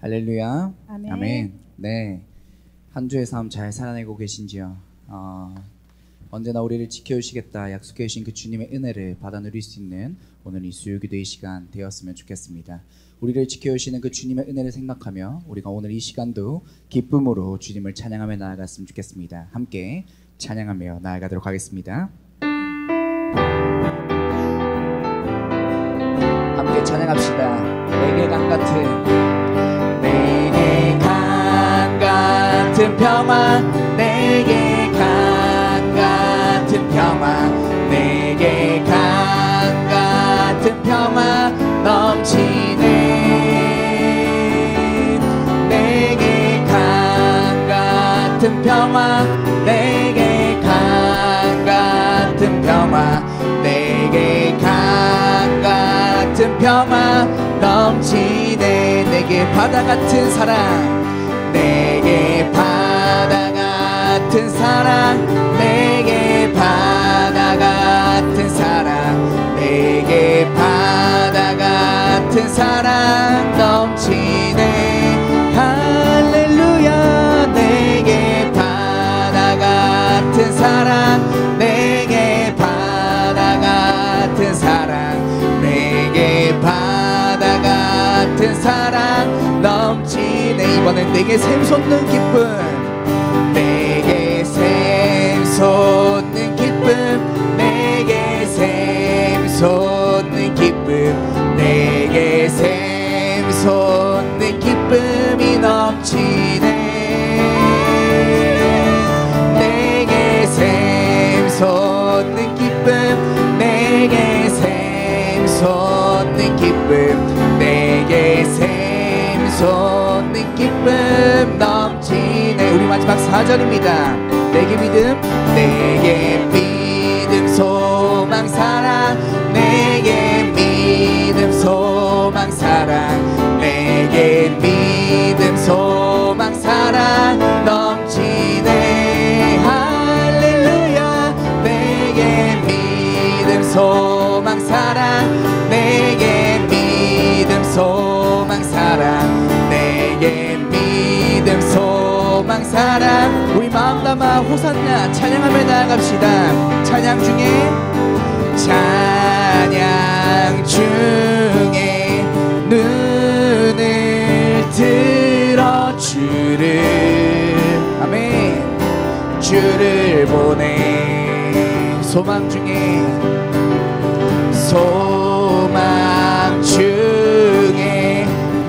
할렐루야. 아멘. 아멘. 네. 한 주의 삶 잘 살아내고 계신지요? 언제나 우리를 지켜주시겠다 약속해 주신 그 주님의 은혜를 받아 누릴 수 있는 오늘 이 수요기도의 시간 되었으면 좋겠습니다. 우리를 지켜주시는 그 주님의 은혜를 생각하며 우리가 오늘 이 시간도 기쁨으로 주님을 찬양하며 나아갔으면 좋겠습니다. 함께 찬양하며 나아가도록 하겠습니다. 함께 찬양합시다. 내게 강 같은 평화, 내게 강 같은 평화, 내게 강 같은 평화 넘치네. 내게 강 같은 평화, 내게 강 같은 평화, 내게 강 같은 평화 넘치네. 내게 바다 같은 사랑, 내게 바다 같은 사랑, 내게 바다 같은 사랑, 내게 바다 같은 사랑 넘치네. 할렐루야. 내게 바다 같은 사랑, 내게 바다 같은 사랑, 내게 바다 같은 사랑 넘치네. 이번엔 내게 샘솟는 기쁨, 내게 샘솟는 기쁨, 내게 샘솟는 기쁨, 내게 샘솟는 기쁨이 넘치네. 내게 샘솟는 기쁨, 내게 샘솟는 기쁨, 내게 샘솟는 기쁨 넘치네. 우리 마지막 4절입니다. 내게 믿음, 내게 믿음 소망 사랑, 내게 믿음 소망 사랑, 내게 믿음 소망 사랑 넘치네. 할렐루야. 내게 믿음 소망 사랑, 내게 믿음 소망 사랑, 내게 믿음 소망 사랑. 우리 마음 담아 호산나 찬양하며 나아갑시다. 찬양 중에 눈을 들어 주를, 아멘, 주를 보내. 소망 중에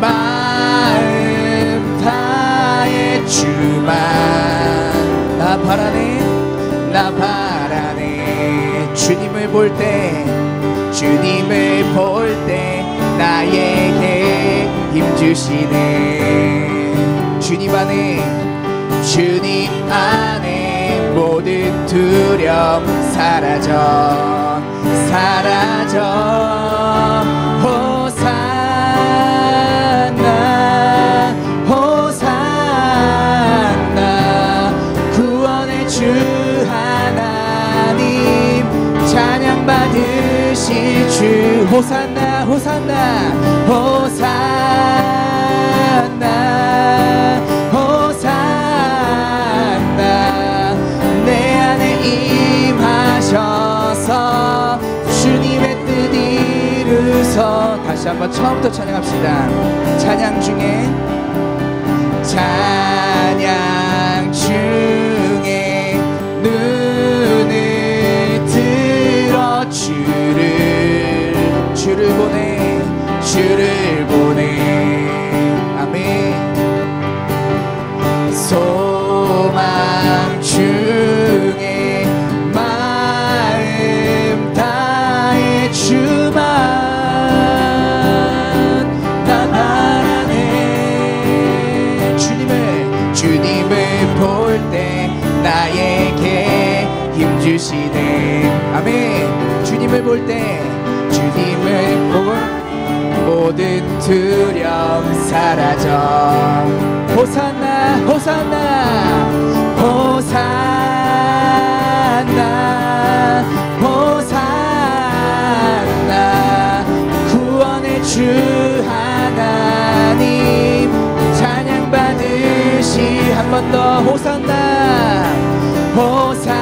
마음 다해 주만 나 바라네. 나 바라네. 주님을 볼 때, 주님을 볼 때 나에게 힘주시네. 주님 안에 모든 두려움 사라져. 호산나 호산나. 구원의 주 하나님 찬양 받으실 주. 호산나 호산나 호산나 호산나. 내 안에 임하셔서 주님의 뜻 이루소. 다시 한번 처음부터 찬양합시다. 찬양 중에 눈을 들어 주를 보내. 아멘. 소망 중에 마음 다해 주만 나 바라네. 주님을 볼 때 나에게 힘주시네. 아멘. 주님을 볼 때, 주님을 볼 모든 두려움 사라져. 호산나 호산나 호산나 호산나. 구원의 주 하나님 번 더 호산나 호산나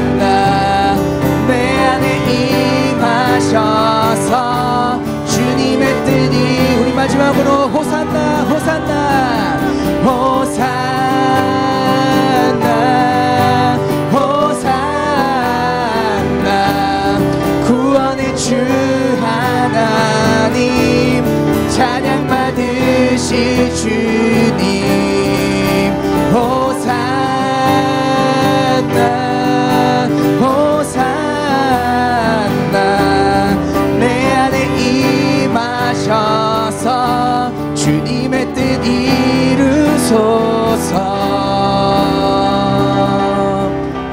호산나 내 안에 임하셔서 주님의 뜻이 우리 마지막으로 호산나 호산나 호산나 호산나 구원의 주 하나님 찬양 받으실 주님 호산나 호산나 내 안에 임하셔서 주님의 뜻 이루소서.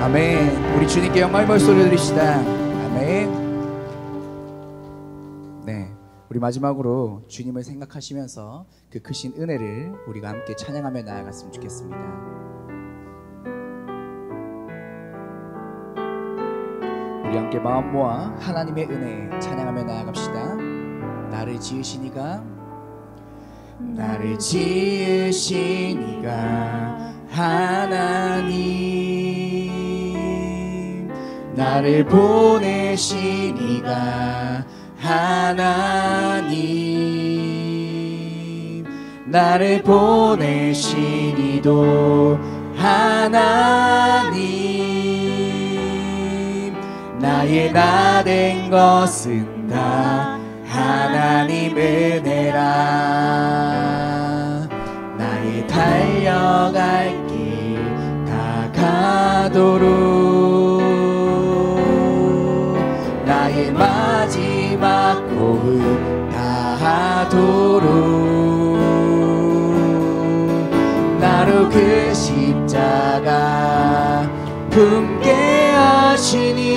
아멘. 우리 주님께 영광의 목소리 올려드립시다. 아멘. 네, 우리 마지막으로 주님을 생각하시면서 그 크신 은혜를 우리가 함께 찬양하며 나아갔으면 좋겠습니다. 우리 함께 마음 모아 하나님의 은혜 찬양하며 나아갑시다. 나를 지으시니가 나를 지으시니가 하나님 나를 보내시니가 하나님 나를 보내시니도 하나님 나의 나 된 것은 다 하나님 은혜라 나의 달려갈 길 다 가도록 나의 마지막 호흡 다하도록 나로 그 십자가 품게 하시니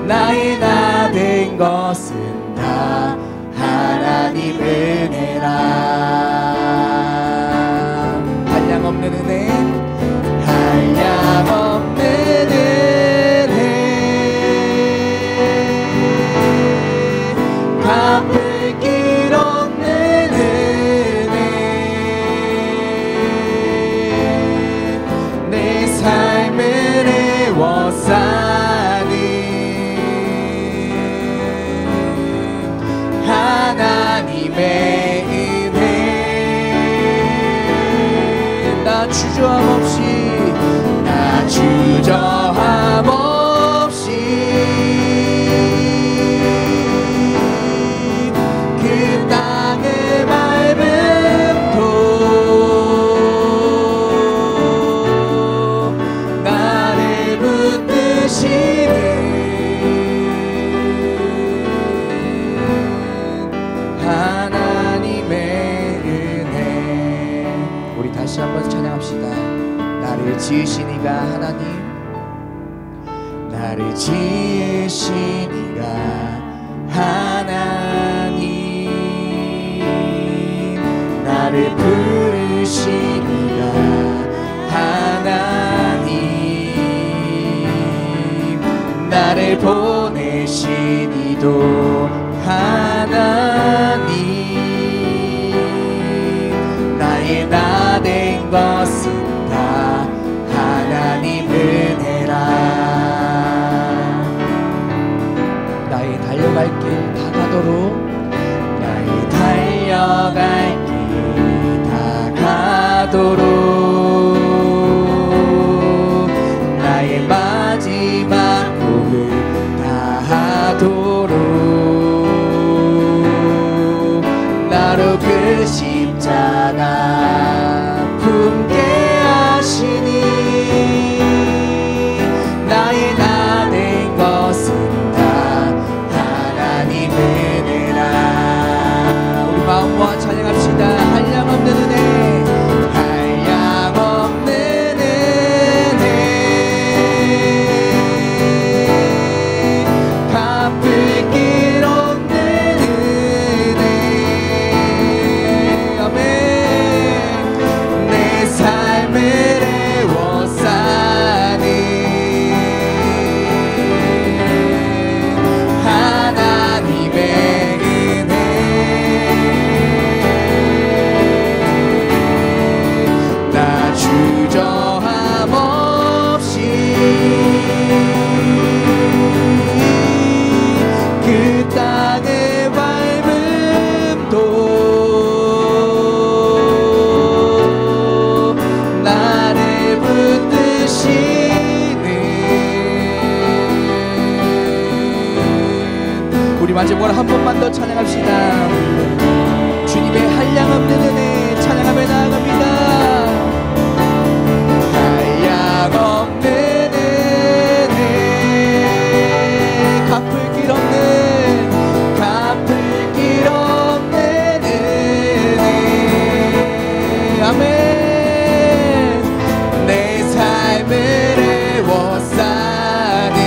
나의 나 된 것은 다 하나님 은혜라 한량없는 은혜 한량없는 은혜 갚을 길 없는 은혜 내 삶을 애워싸는 하나님의 은혜 나 주저함 없이 나 주저함 없이 그 땅을 밟은 도 나를 붙드시는 다시 한번 찬양합시다. 나를 지으시니가 하나님 나를 지으시니가 하나님 나를 부르시니가 하나님 나를 보내시니도 하나님 나의 나 된 것은 다 하나님 은혜라 나의 달려갈 길 다 가도록 나의 달려갈 길 다 가도록 나의 마지막 호흡 다 하도록 나로 그 십자가 품게 마지막으로 한 번만 더 찬양합시다. 주님의 한량없는 은혜 찬양하며 나아갑니다. 한량없는 은혜 갚을 길 없는 은혜 아멘. 내 삶을 애워싸는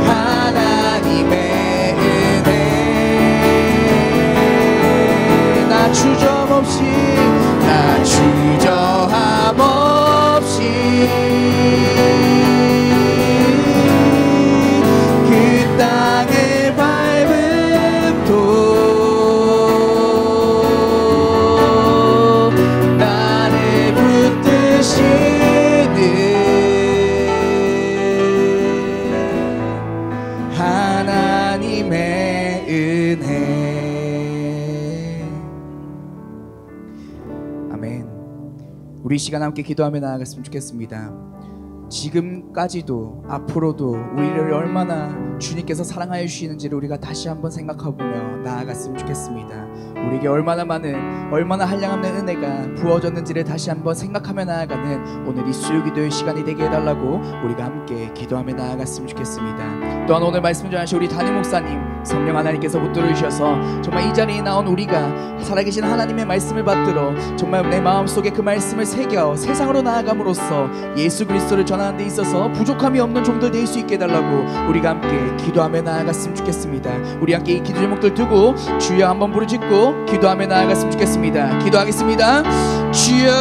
하나님의 은혜 나 주저함 없이 그 땅을 밟음도 나를 붙드시는 하나님의 은혜. 아멘. 우리 이 시간 함께 기도하며 나아갔으면 좋겠습니다. 지금까지도 앞으로도 우리를 얼마나 주님께서 사랑하여 주시는지를 우리가 다시 한번 생각해보며 나아갔으면 좋겠습니다. 우리에게 얼마나 많은 얼마나 한량없는 은혜가 부어졌는지를 다시 한번 생각하며 나아가는 오늘 이 수요기도의 시간이 되게 해달라고 우리가 함께 기도하며 나아갔으면 좋겠습니다. 또한 오늘 말씀 전하신 우리 담임 목사님 성령 하나님께서 붙들어 주셔서 정말 이 자리에 나온 우리가 살아계신 하나님의 말씀을 받들어 정말 내 마음속에 그 말씀을 새겨 세상으로 나아감으로써 예수 그리스도를 전하는 데 있어서 부족함이 없는 종들 될 수 있게 해달라고 우리가 함께 기도하며 나아갔으면 좋겠습니다. 우리 함께 이 기도 제목들 두고 주여 한번 부르짖고 기도하며 나아갔으면 좋겠습니다. 기도하겠습니다. 주여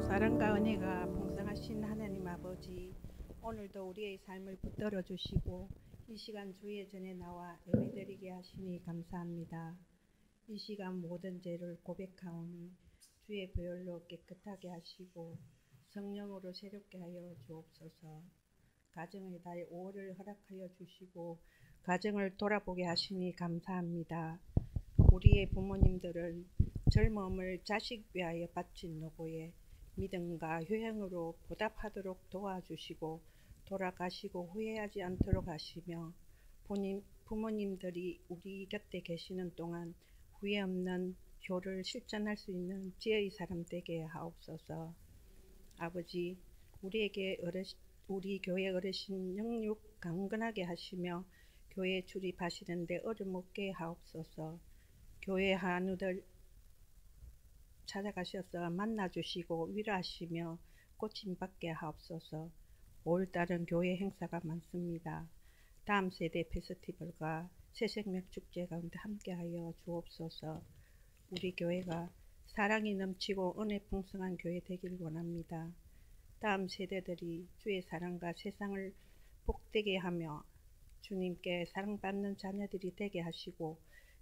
사랑과 은혜가 풍성하신 하나님 아버지, 오늘도 우리의 삶을 붙들어 주시고 이 시간 주의 전에 나와 예배드리게 하시니 감사합니다. 이 시간 모든 죄를 고백하오니 주의 보혈로 깨끗하게 하시고 성령으로 새롭게 하여 주옵소서. 가정의 달 5월을 허락하여 주시고 가정을 돌아보게 하시니 감사합니다. 우리의 부모님들은 젊음을 자식 위하여 바친 노고에 믿음과 효행으로 보답하도록 도와주시고 돌아가시고 후회하지 않도록 하시며 부모님들이 우리 곁에 계시는 동안 후회 없는 교를 실천할 수 있는 지혜의 사람 되게 하옵소서. 아버지, 우리 교회 어르신 영육 강건하게 하시며 교회 출입하시는데 어려움 없게 하옵소서. 교회 한우들 찾아가셔서 만나주시고 위로하시며 고침받게 하옵소서. 5월달은 교회 행사가 많습니다. 다음 세대 페스티벌과 새생명 축제 가운데 함께하여 주옵소서. 우리 교회가 사랑이 넘치고 은혜 풍성한 교회 되길 원합니다. 다음 세대들이 주의 사랑과 세상을 복되게 하며 주님께 사랑받는 자녀들이 되게 하시고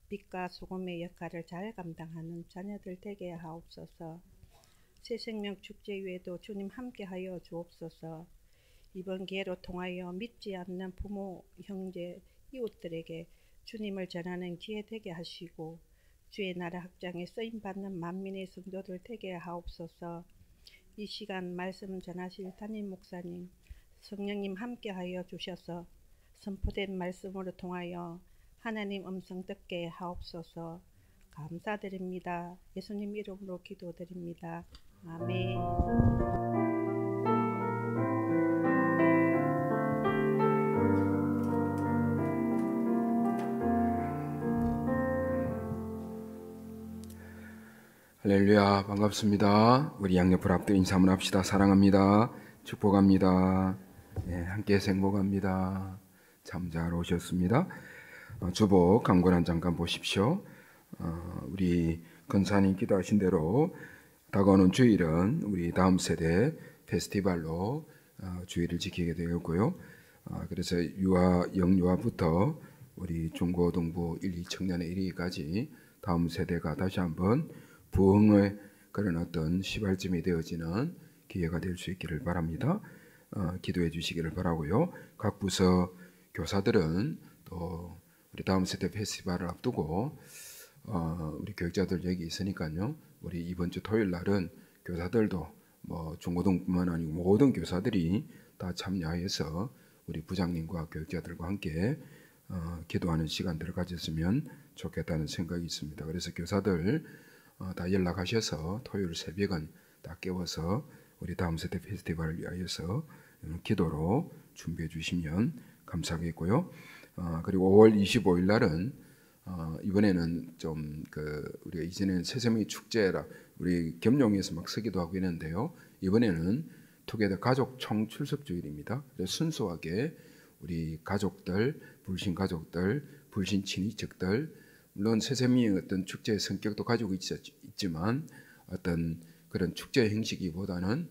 빛과 소금의 역할을 잘 감당하는 자녀들 되게 하옵소서. 새생명 축제 외에도 주님 함께하여 주옵소서. 이번 기회로 통하여 믿지 않는 부모, 형제, 이웃들에게 주님을 전하는 기회 되게 하시고 주의 나라 확장에 쓰임받는 만민의 성도들 되게 하옵소서. 이 시간 말씀 전하실 담임 목사님, 성령님 함께하여 주셔서 선포된 말씀으로 통하여 하나님 음성 듣게 하옵소서. 감사드립니다. 예수님 이름으로 기도드립니다. 아멘. 할렐루야, 반갑습니다. 우리 양옆을 앞도 인사 한번 합시다. 사랑합니다. 축복합니다. 네, 함께해서 행복합니다. 참 잘 오셨습니다. 주보 강권 잠깐 보십시오. 우리 권사님 기도하신 대로 다가오는 주일은 우리 다음 세대 페스티벌로 주일을 지키게 되었고요. 그래서 영유아부터 우리 중고등부 1, 2청년의 1위까지 다음 세대가 다시 한번 부흥의 그런 어떤 시발점이 되어지는 기회가 될 수 있기를 바랍니다. 기도해 주시기를 바라고요. 각 부서 교사들은 또 우리 다음 세대 페스티벌을 앞두고 우리 교육자들 여기 있으니까요. 우리 이번 주 토요일 날은 교사들도 뭐 중고등뿐만 아니고 모든 교사들이 다 참여해서 우리 부장님과 교육자들과 함께 기도하는 시간들을 가졌으면 좋겠다는 생각이 있습니다. 그래서 교사들 다 연락하셔서 토요일 새벽은 다 깨워서 우리 다음 세대 페스티벌을 위하여서 기도로 준비해 주시면 감사하겠고요. 그리고 5월 25일 날은 이번에는 좀 우리가 이전에는 새세미 축제라 우리 겸용해서 막 쓰기도 하고 있는데요. 이번에는 투게더 가족 총출석 주일입니다. 순수하게 우리 가족들, 불신 가족들, 불신 친인척들, 물론 새세미의 어떤 축제의 성격도 가지고 있지만 어떤 그런 축제 형식이보다는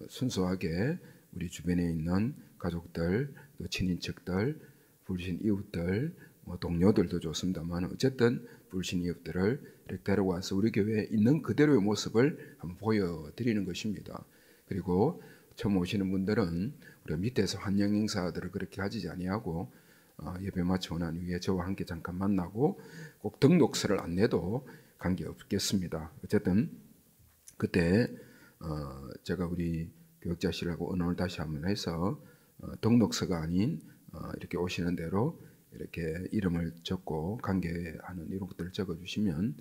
순수하게 우리 주변에 있는 가족들, 또 친인척들, 불신 이웃들, 뭐 동료들도 좋습니다만 어쨌든 불신 이웃들을 이렇게 데려와서 우리 교회에 있는 그대로의 모습을 한번 보여드리는 것입니다. 그리고 처음 오시는 분들은 우리가 밑에서 환영 행사들을 그렇게 가지지 아니하고 예배 마치고 난 후에 저와 함께 잠깐 만나고 꼭 등록서를 안 내도 관계없겠습니다. 어쨌든 그때 제가 우리 교육자실하고 언어를 다시 한번 해서 등록서가 아닌 이렇게 오시는 대로 이렇게 이름을 적고 관계하는 이런 것들을 적어주시면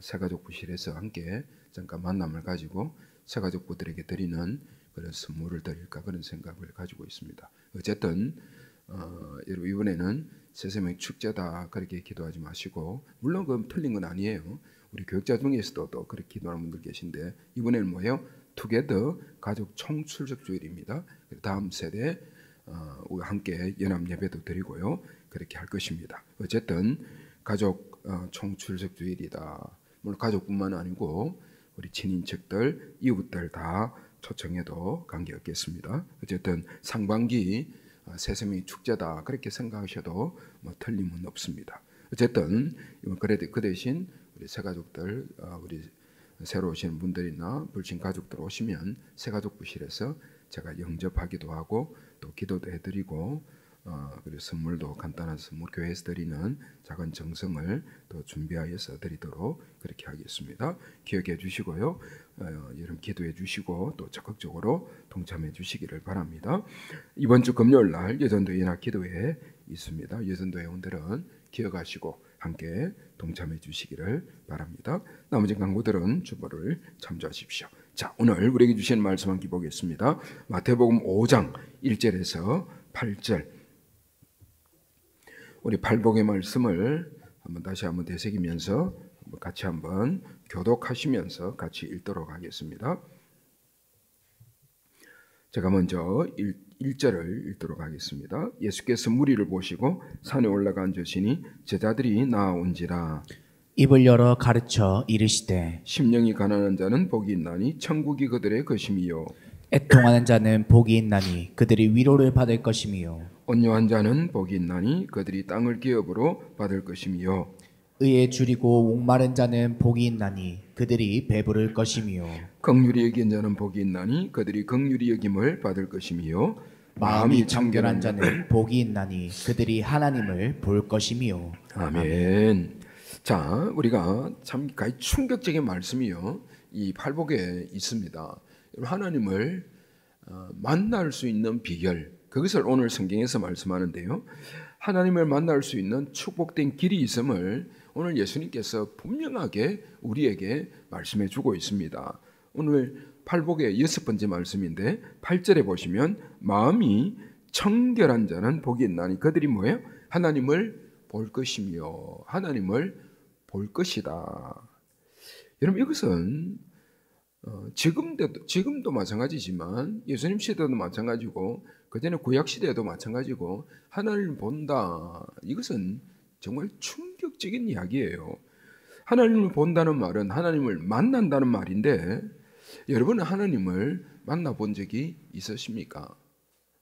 새가족부실에서 함께 잠깐 만남을 가지고 새가족부들에게 드리는 그런 선물을 드릴까 그런 생각을 가지고 있습니다. 어쨌든 여러분 이번에는 새세명 축제다 그렇게 기도하지 마시고 물론 그건 틀린 건 아니에요. 우리 교육자 중에서도 또 그렇게 기도하는 분들 계신데 이번에는 뭐예요? 투게더 가족 총출석 주일입니다. 다음 세대 함께 연합 예배도 드리고요. 그렇게 할 것입니다. 어쨌든 가족 총출석 주일이다. 물론 가족뿐만 아니고 우리 친인척들, 이웃들 다 초청해도 관계없겠습니다. 어쨌든 상반기 새세미 축제다 그렇게 생각하셔도 뭐 틀림은 없습니다. 어쨌든 그 대신 우리 새가족들, 우리 새로 오시는 분들이나 불신 가족들 오시면 새가족부실에서 제가 영접하기도 하고 또 기도도 해드리고 그리고 선물도 간단한 선물 교회에서 드리는 작은 정성을 또 준비하여서 드리도록 그렇게 하겠습니다. 기억해 주시고요. 여러분 기도해 주시고 또 적극적으로 동참해 주시기를 바랍니다. 이번 주 금요일 날 여전도회 연합 기도회에 있습니다. 여전도 회원들은 기억하시고 함께 동참해 주시기를 바랍니다. 나머지 강구들은 주보를 참조하십시오. 자, 오늘 우리에게 주신 말씀 함께 보겠습니다. 마태복음 5장 1절에서 8절 우리 팔복의 말씀을 다시 한번 되새기면서 같이 한번 교독하시면서 같이 읽도록 하겠습니다. 제가 먼저 1절을 읽도록 하겠습니다. 예수께서 무리를 보시고 산에 올라가 앉으시니 제자들이 나아온지라 입을 열어 가르쳐 이르시되 심령이 가난한 자는 복이 있나니 천국이 그들의 것임이요 애통하는 자는 복이 있나니 그들이 위로를 받을 것임이요 온유한 자는 복이 있나니 그들이 땅을 기업으로 받을 것임이요 의에 줄이고 목마른 자는 복이 있나니 그들이 배부를 것임이요 긍휼히 여긴 자는 복이 있나니 그들이 긍휼히 여김을 받을 것임이요 마음이 청결한 자는 복이 있나니 그들이 하나님을 볼 것임이요 아멘. 자, 우리가 참 충격적인 말씀이요 이 팔복에 있습니다. 하나님을 만날 수 있는 비결, 그것을 오늘 성경에서 말씀하는데요. 하나님을 만날 수 있는 축복된 길이 있음을 오늘 예수님께서 분명하게 우리에게 말씀해 주고 있습니다. 오늘 팔복의 6번째 말씀인데 8절에 보시면 마음이 청결한 자는 복이 있나니 그들이 뭐예요? 하나님을 볼 것이며 하나님을 볼 것이다. 여러분 이것은 지금도 마찬가지지만 예수님 시대도 마찬가지고 그전에 구약 시대도 마찬가지고 하나님을 본다. 이것은 정말 충격적인 이야기예요. 하나님을 본다는 말은 하나님을 만난다는 말인데 여러분은 하나님을 만나본 적이 있으십니까?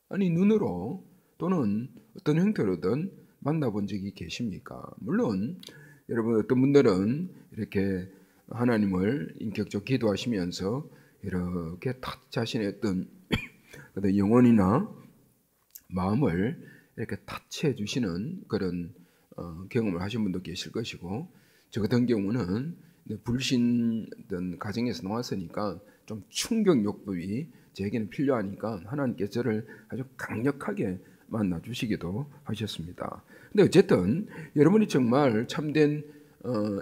아니 눈으로 또는 어떤 형태로든 만나본 적이 계십니까? 물론 여러분 어떤 분들은 이렇게 하나님을 인격적으로 기도하시면서 이렇게 자신의 어떤 영혼이나 마음을 이렇게 타치해 주시는 그런 경험을 하신 분도 계실 것이고 저 같은 경우는 불신 가정에서 나왔으니까 좀 충격 요법이 제게는 필요하니까 하나님께서 저를 아주 강력하게 만나 주시기도 하셨습니다. 근데 어쨌든 여러분이 정말 참된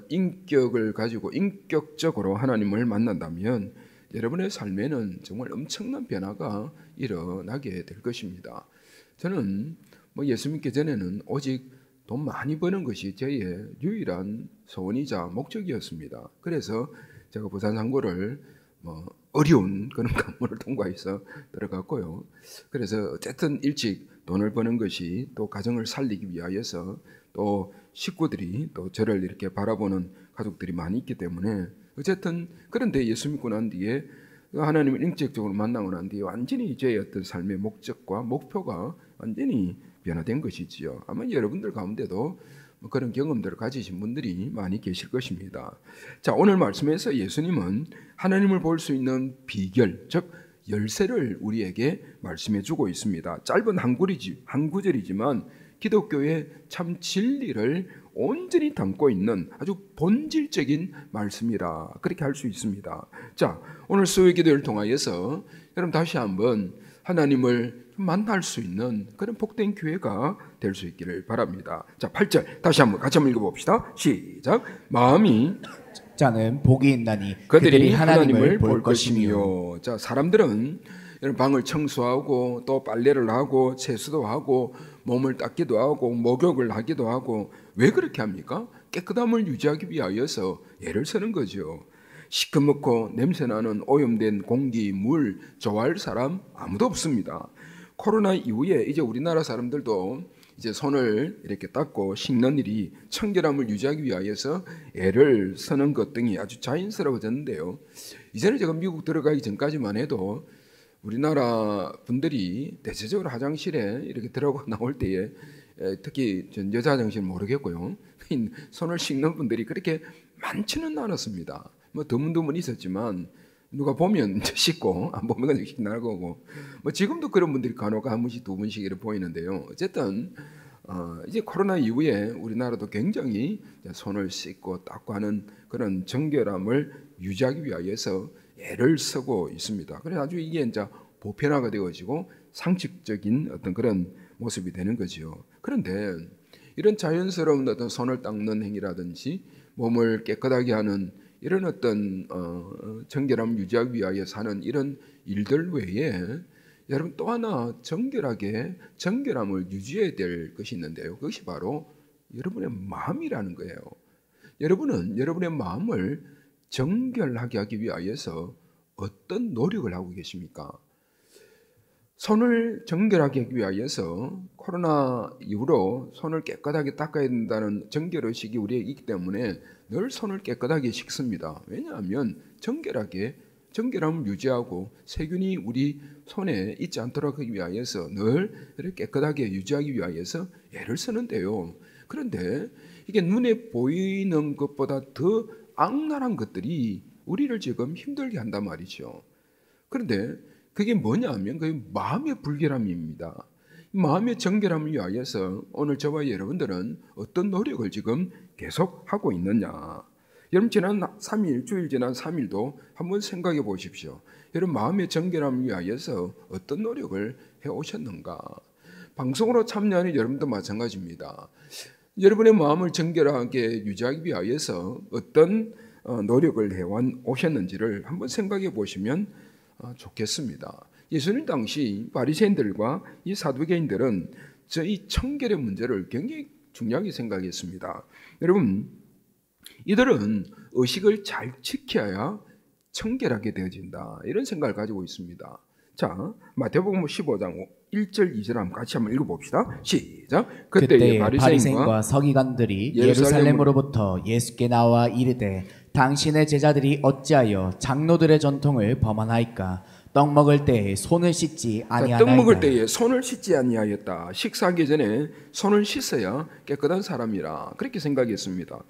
인격을 가지고 인격적으로 하나님을 만난다면 여러분의 삶에는 정말 엄청난 변화가 일어나게 될 것입니다. 저는 예수 믿기 전에는 오직 돈 많이 버는 것이 저의 유일한 소원이자 목적이었습니다. 그래서 제가 부산상고를 어려운 그런 관문을 통과해서 들어갔고요. 그래서 어쨌든 일찍 돈을 버는 것이 또 가정을 살리기 위하여서 또 식구들이 또 저를 이렇게 바라보는 가족들이 많이 있기 때문에 어쨌든 그런데 예수 믿고 난 뒤에 하나님을 인격적으로 만나고 난 뒤에 완전히 저의 어떤 삶의 목적과 목표가 완전히 변화된 것이지요. 아마 여러분들 가운데도 그런 경험들을 가지신 분들이 많이 계실 것입니다. 자, 오늘 말씀에서 예수님은 하나님을 볼 수 있는 비결, 즉 열쇠를 우리에게 말씀해 주고 있습니다. 짧은 한 구절이지만 기독교의 참 진리를 온전히 담고 있는 아주 본질적인 말씀이라 그렇게 할 수 있습니다. 자, 오늘 수요 기도를 통하여서 여러분 다시 한번 하나님을 만날 수 있는 그런 복된 교회가 될 수 있기를 바랍니다. 자, 8절 다시 한번 같이 한번 읽어봅시다. 시작. 마음이 자는 복이 있나니 그들이 하나님을 볼 것이며. 자, 사람들은 이런 방을 청소하고 또 빨래를 하고 세수도 하고 몸을 닦기도 하고 목욕을 하기도 하고 왜 그렇게 합니까? 깨끗함을 유지하기 위하여서 애를 쓰는 거죠. 시커멓고 냄새나는 오염된 공기, 물 좋아할 사람 아무도 없습니다. 코로나 이후에 이제 우리나라 사람들도 이제 손을 이렇게 닦고 씻는 일이 청결함을 유지하기 위하여서 애를 쓰는 것 등이 아주 자연스러워졌는데요. 이전에 제가 미국 들어가기 전까지만 해도 우리나라 분들이 대체적으로 화장실에 이렇게 들어가 나올 때에 특히 여자 화장실은 모르겠고요. 손을 씻는 분들이 그렇게 많지는 않았습니다. 드문드문 있었지만 누가 보면 씻고 안 보면 그냥 지나가고 지금도 그런 분들이 간혹 한 분씩 두 분씩 이렇게 보이는데요. 어쨌든 이제 코로나 이후에 우리나라도 굉장히 손을 씻고 닦고 하는 그런 정결함을 유지하기 위하여서 애를 쓰고 있습니다. 그래서 아주 이게 이제 보편화가 되어지고 상식적인 어떤 그런 모습이 되는 거죠. 그런데 이런 자연스러운 어떤 손을 닦는 행위라든지 몸을 깨끗하게 하는 이런 어떤 정결함을 유지하기 위하여서 하는 이런 일들 외에 여러분 또 하나 정결함을 유지해야 될 것이 있는데요. 그것이 바로 여러분의 마음이라는 거예요. 여러분은 여러분의 마음을 정결하게 하기 위하여서 어떤 노력을 하고 계십니까? 손을 정결하게 하기 위하여서 코로나 이후로 손을 깨끗하게 닦아야 된다는 정결의식이 우리에 있기 때문에 늘 손을 깨끗하게 씻습니다. 왜냐하면 정결함을 유지하고 세균이 우리 손에 있지 않도록 하기 위하여서 늘 깨끗하게 유지하기 위하여서 애를 쓰는데요. 그런데 이게 눈에 보이는 것보다 더 악랄한 것들이 우리를 지금 힘들게 한단 말이죠. 그런데 그게 뭐냐면 그게 마음의 불결함입니다. 마음의 정결함을 위하여서 오늘 저와 여러분들은 어떤 노력을 지금 계속하고 있느냐. 여러분 지난 3일, 주일 지난 3일도 한번 생각해 보십시오. 여러분 마음의 정결함을 위하여서 어떤 노력을 해오셨는가. 방송으로 참여하는 여러분도 마찬가지입니다. 여러분의 마음을 정결하게 유지하기 위하여서 어떤 노력을 해오셨는지를 한번 생각해 보시면 좋겠습니다. 예수님 당시 바리새인들과 이 사두개인들은 이 청결의 문제를 굉장히 중요하게 생각했습니다. 여러분 이들은 의식을 잘 지켜야 청결하게 되어진다. 이런 생각을 가지고 있습니다. 자, 마태복음 15장 1절 2절 한번 같이 한번 읽어봅시다. 시작. 그때에 바리새인과 서기관들이 예루살렘으로 예루살렘으로부터 예수께 나와 이르되 당신의 제자들이 어찌하여 장로들의 전통을 범하나이까? 떡 먹을 때에 손을 씻지 아니하나이다. 떡 먹을 때에 손을 씻지 아니하였다. 식사하기 전에 손을 씻어야 깨끗한 사람이라 그렇게 생각했습니다.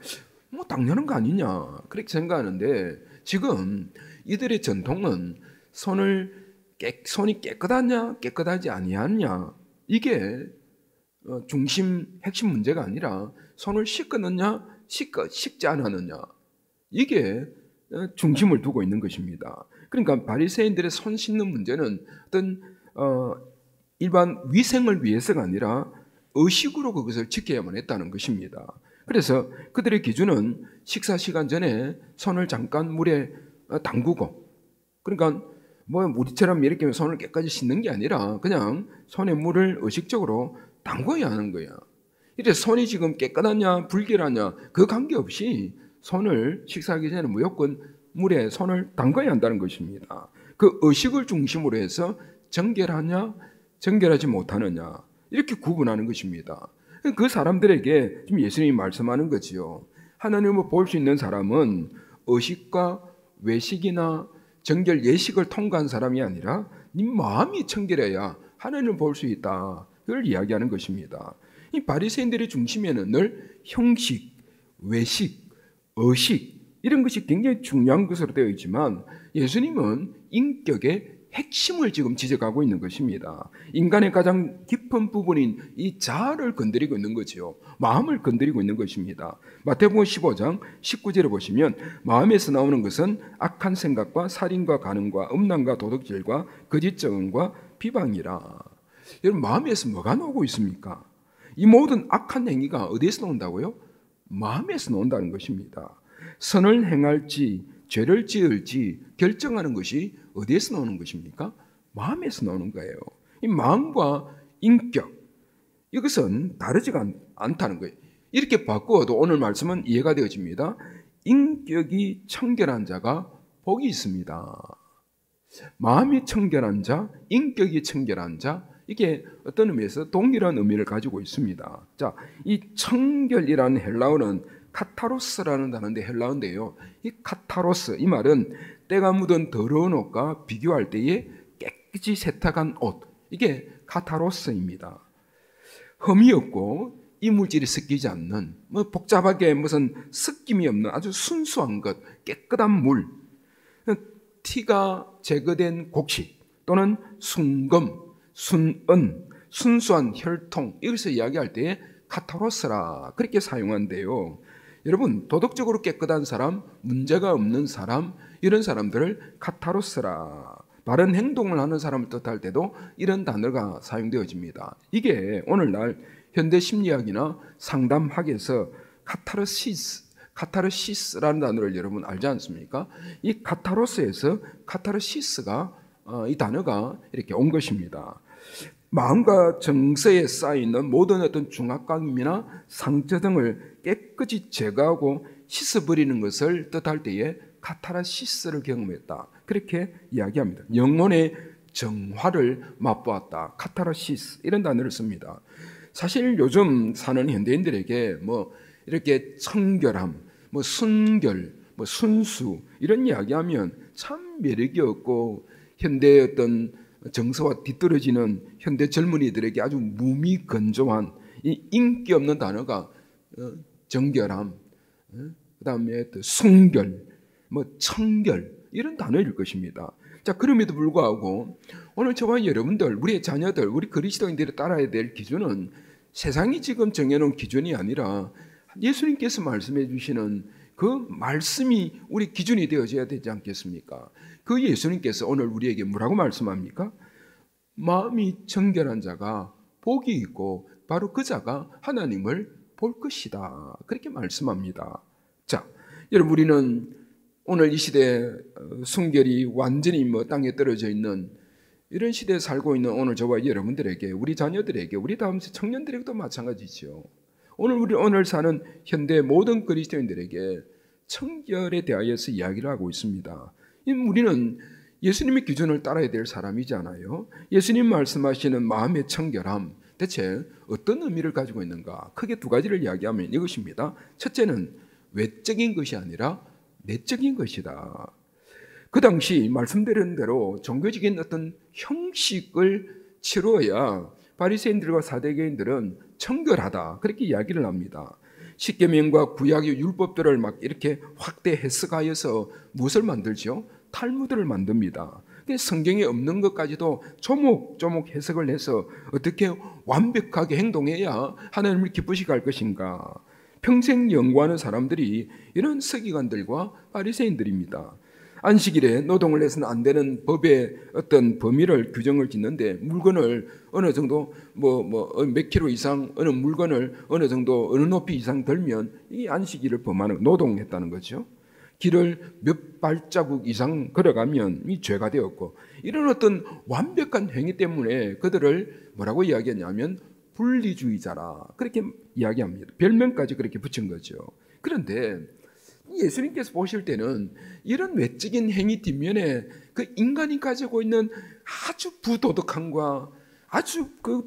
뭐 당연한 거 아니냐 그렇게 생각하는데 지금 이들의 전통은 손이 깨끗하냐 깨끗하지 아니하냐 이게 핵심 문제가 아니라 손을 씻었느냐 씻지 않았느냐 이게 중심을 두고 있는 것입니다. 그러니까 바리새인들의 손 씻는 문제는 어떤 일반 위생을 위해서가 아니라 의식으로 그것을 지켜야만 했다는 것입니다. 그래서 그들의 기준은 식사 시간 전에 손을 잠깐 물에 담그고, 그러니까 뭐 우리처럼 이렇게 손을 깨끗이 씻는 게 아니라 그냥 손에 물을 의식적으로 담궈야 하는 거야. 이래 손이 지금 깨끗하냐 불결하냐 그 관계없이 손을 식사하기 전에 무조건 물에 손을 담가야 한다는 것입니다. 그 의식을 중심으로 해서 정결하냐 정결하지 못하느냐 이렇게 구분하는 것입니다. 그 사람들에게 지금 예수님이 말씀하는 거지요. 하나님을 볼 수 있는 사람은 의식과 외식이나 정결 예식을 통과한 사람이 아니라 네 마음이 청결해야 하나님을 볼 수 있다. 그걸 이야기하는 것입니다. 이 바리새인들의 중심에는 늘 형식, 외식, 의식 이런 것이 굉장히 중요한 것으로 되어 있지만 예수님은 인격의 핵심을 지금 지적하고 있는 것입니다. 인간의 가장 깊은 부분인 이 자아를 건드리고 있는 거지요. 마음을 건드리고 있는 것입니다. 마태복음 15장 19절에 보시면 마음에서 나오는 것은 악한 생각과 살인과 간음과 음란과 도둑질과 거짓 증언과 비방이라. 여러분 마음에서 뭐가 나오고 있습니까? 이 모든 악한 행위가 어디에서 나온다고요? 마음에서 나온다는 것입니다. 선을 행할지 죄를 지을지 결정하는 것이 어디에서 나오는 것입니까? 마음에서 나오는 거예요. 이 마음과 인격 이것은 다르지가 않다는 거예요. 이렇게 바꾸어도 오늘 말씀은 이해가 되어집니다. 인격이 청결한 자가 복이 있습니다. 마음이 청결한 자, 인격이 청결한 자 이게 어떤 의미에서 동일한 의미를 가지고 있습니다. 자, 이 청결이라는 헬라어는 카타로스라는 단어인데 헬라어인데요. 이 카타로스 이 말은 때가 묻은 더러운 옷과 비교할 때에 깨끗이 세탁한 옷 이게 카타로스입니다. 흠이 없고 이물질이 섞이지 않는 뭐 복잡하게 무슨 섞임이 없는 아주 순수한 것 깨끗한 물 티가 제거된 곡식 또는 순금, 순은, 순수한 혈통 이것을 이야기할 때에 카타로스라 그렇게 사용한대요. 여러분 도덕적으로 깨끗한 사람, 문제가 없는 사람 이런 사람들을 카타로스라 바른 행동을 하는 사람을 뜻할 때도 이런 단어가 사용되어집니다. 이게 오늘날 현대 심리학이나 상담학에서 카타르시스라는 단어를 여러분 알지 않습니까? 이 카타로스에서 카타르시스가 이 단어가 이렇게 온 것입니다. 마음과 정서에 쌓여있는 모든 어떤 중압감이나 상처 등을 깨끗이 제거하고 씻어버리는 것을 뜻할 때에 카타르시스를 경험했다. 그렇게 이야기합니다. 영혼의 정화를 맛보았다. 카타르시스 이런 단어를 씁니다. 사실 요즘 사는 현대인들에게 뭐 이렇게 청결함, 뭐 순결, 뭐 순수 이런 이야기하면 참 매력이 없고 현대의 어떤 정서와 뒤떨어지는 현대 젊은이들에게 아주 무미건조한 이 인기 없는 단어가 정결함, 그다음에 또 순결, 뭐 청결 이런 단어일 것입니다. 자, 그럼에도 불구하고 오늘 저와 여러분들, 우리의 자녀들, 우리 그리스도인들이 따라야 될 기준은 세상이 지금 정해놓은 기준이 아니라 예수님께서 말씀해 주시는 그 말씀이 우리 기준이 되어져야 되지 않겠습니까? 그 예수님께서 오늘 우리에게 뭐라고 말씀합니까? 마음이 정결한 자가 복이 있고 바로 그 자가 하나님을 볼 것이다. 그렇게 말씀합니다. 자, 여러분 우리는 오늘 이 시대에 순결이 완전히 땅에 떨어져 있는 이런 시대에 살고 있는 오늘 저와 여러분들에게 우리 자녀들에게 우리 다음 청년들에게도 마찬가지죠. 오늘 사는 현대 모든 그리스도인들에게 청결에 대하여서 이야기를 하고 있습니다. 우리는 예수님의 기준을 따라야 될 사람이잖아요. 예수님 말씀하시는 마음의 청결함, 대체 어떤 의미를 가지고 있는가? 크게 두 가지를 이야기하면 이것입니다. 첫째는 외적인 것이 아니라 내적인 것이다. 그 당시 말씀드린 대로 종교적인 어떤 형식을 치루어야 바리새인들과 사두개인들은 청결하다, 그렇게 이야기를 합니다. 십계명과 구약의 율법들을 막 이렇게 확대 해석하여서 무엇을 만들죠? 탈무드를 만듭니다. 성경에 없는 것까지도 조목조목 해석을 해서 어떻게 완벽하게 행동해야 하나님을 기쁘시게 할 것인가. 평생 연구하는 사람들이 이런 서기관들과 바리새인들입니다. 안식일에 노동을 해서는 안 되는 법의 어떤 범위를 규정을 짓는데, 물건을 어느 정도 몇 킬로 이상 어느 물건을 어느 정도 어느 높이 이상 들면 이 안식일을 범하는, 노동했다는 거죠. 길을 몇 발자국 이상 걸어가면 이 죄가 되었고, 이런 어떤 완벽한 행위 때문에 그들을 뭐라고 이야기했냐면 분리주의자라, 그렇게 이야기합니다. 별명까지 그렇게 붙인 거죠. 그런데 예수님께서 보실 때는 이런 외적인 행위 뒷면에 그 인간이 가지고 있는 아주 부도덕함과 아주 그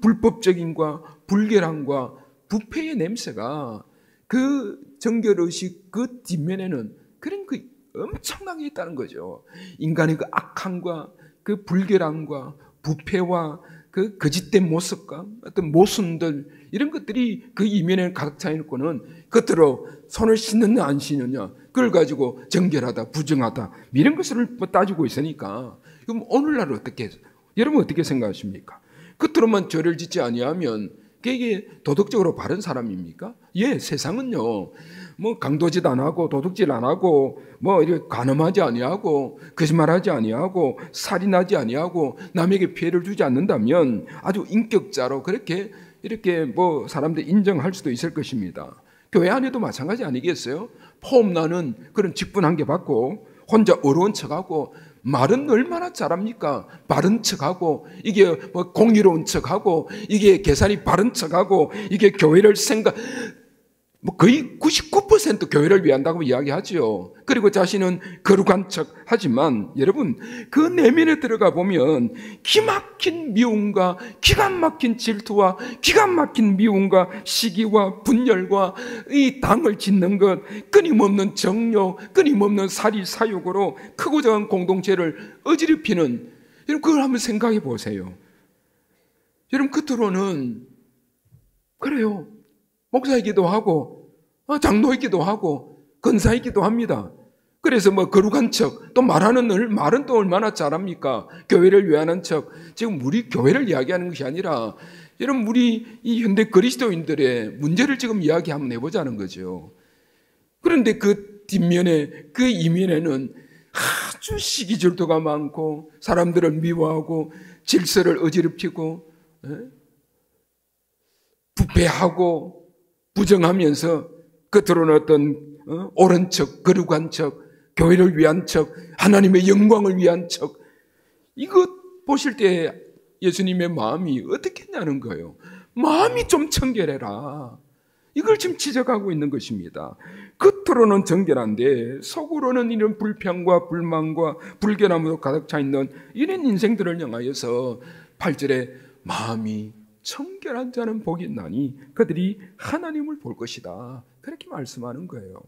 불법적인과 불결함과 부패의 냄새가, 그 정결의식 그 뒷면에는 그런 그 엄청나게 있다는 거죠. 인간의 그 악함과 그 불결함과 부패와 그 거짓된 모습과 어떤 모순들, 이런 것들이 그 이면에 가득 차 있고는 겉으로 손을 씻느냐 안 씻느냐, 그걸 가지고 정결하다 부정하다 이런 것을 따지고 있으니까, 그럼 오늘날 어떻게, 여러분 어떻게 생각하십니까? 겉으로만 죄를 짓지 아니하면 이게 도덕적으로 바른 사람입니까? 예, 세상은요, 뭐 강도짓 안 하고 도둑질 안 하고 뭐 이렇게 간음하지 아니하고 거짓말하지 아니하고 살인하지 아니하고 남에게 피해를 주지 않는다면 아주 인격자로 그렇게 이렇게 뭐 사람들 인정할 수도 있을 것입니다. 교회 안에도 마찬가지 아니겠어요? 폼나는 그런 직분 한 개 받고 혼자 어려운 척하고, 말은 얼마나 잘합니까? 바른 척하고, 이게 뭐 공의로운 척하고, 이게 계산이 바른 척하고, 이게 교회를 뭐 거의 99% 교회를 위한다고 이야기하죠. 그리고 자신은 거룩한 척 하지만, 여러분 그 내면에 들어가 보면 기막힌 미움과 기가 막힌 질투와 기가 막힌 미움과 시기와 분열과 이 당을 짓는 것, 끊임없는 정욕, 끊임없는 살이 사욕으로 크고 작은 공동체를 어지럽히는, 여러분 그걸 한번 생각해 보세요. 여러분 겉으로는 그래요, 목사이기도 하고 장로이기도 하고 권사이기도 합니다. 그래서 뭐 거룩한 척, 또 말은 또 얼마나 잘합니까? 교회를 위하는 척. 지금 우리 교회를 이야기하는 것이 아니라, 여러분 우리 이 현대 그리스도인들의 문제를 지금 이야기 한번 해보자는 거죠. 그런데 그 뒷면에, 그 이면에는 아주 시기질투가 많고 사람들을 미워하고 질서를 어지럽히고 부패하고 부정하면서 겉으로는 어떤 옳은 척, 거룩한 척, 교회를 위한 척, 하나님의 영광을 위한 척, 이것 보실 때 예수님의 마음이 어떻겠냐는 거예요. 마음이 좀 청결해라, 이걸 지금 지적하고 있는 것입니다. 겉으로는 정결한데 속으로는 이런 불평과 불만과 불결함으로 가득 차 있는 이런 인생들을 향하여서 8절에 마음이 청결한 자는 복이 있나니 그들이 하나님을 볼 것이다, 그렇게 말씀하는 거예요.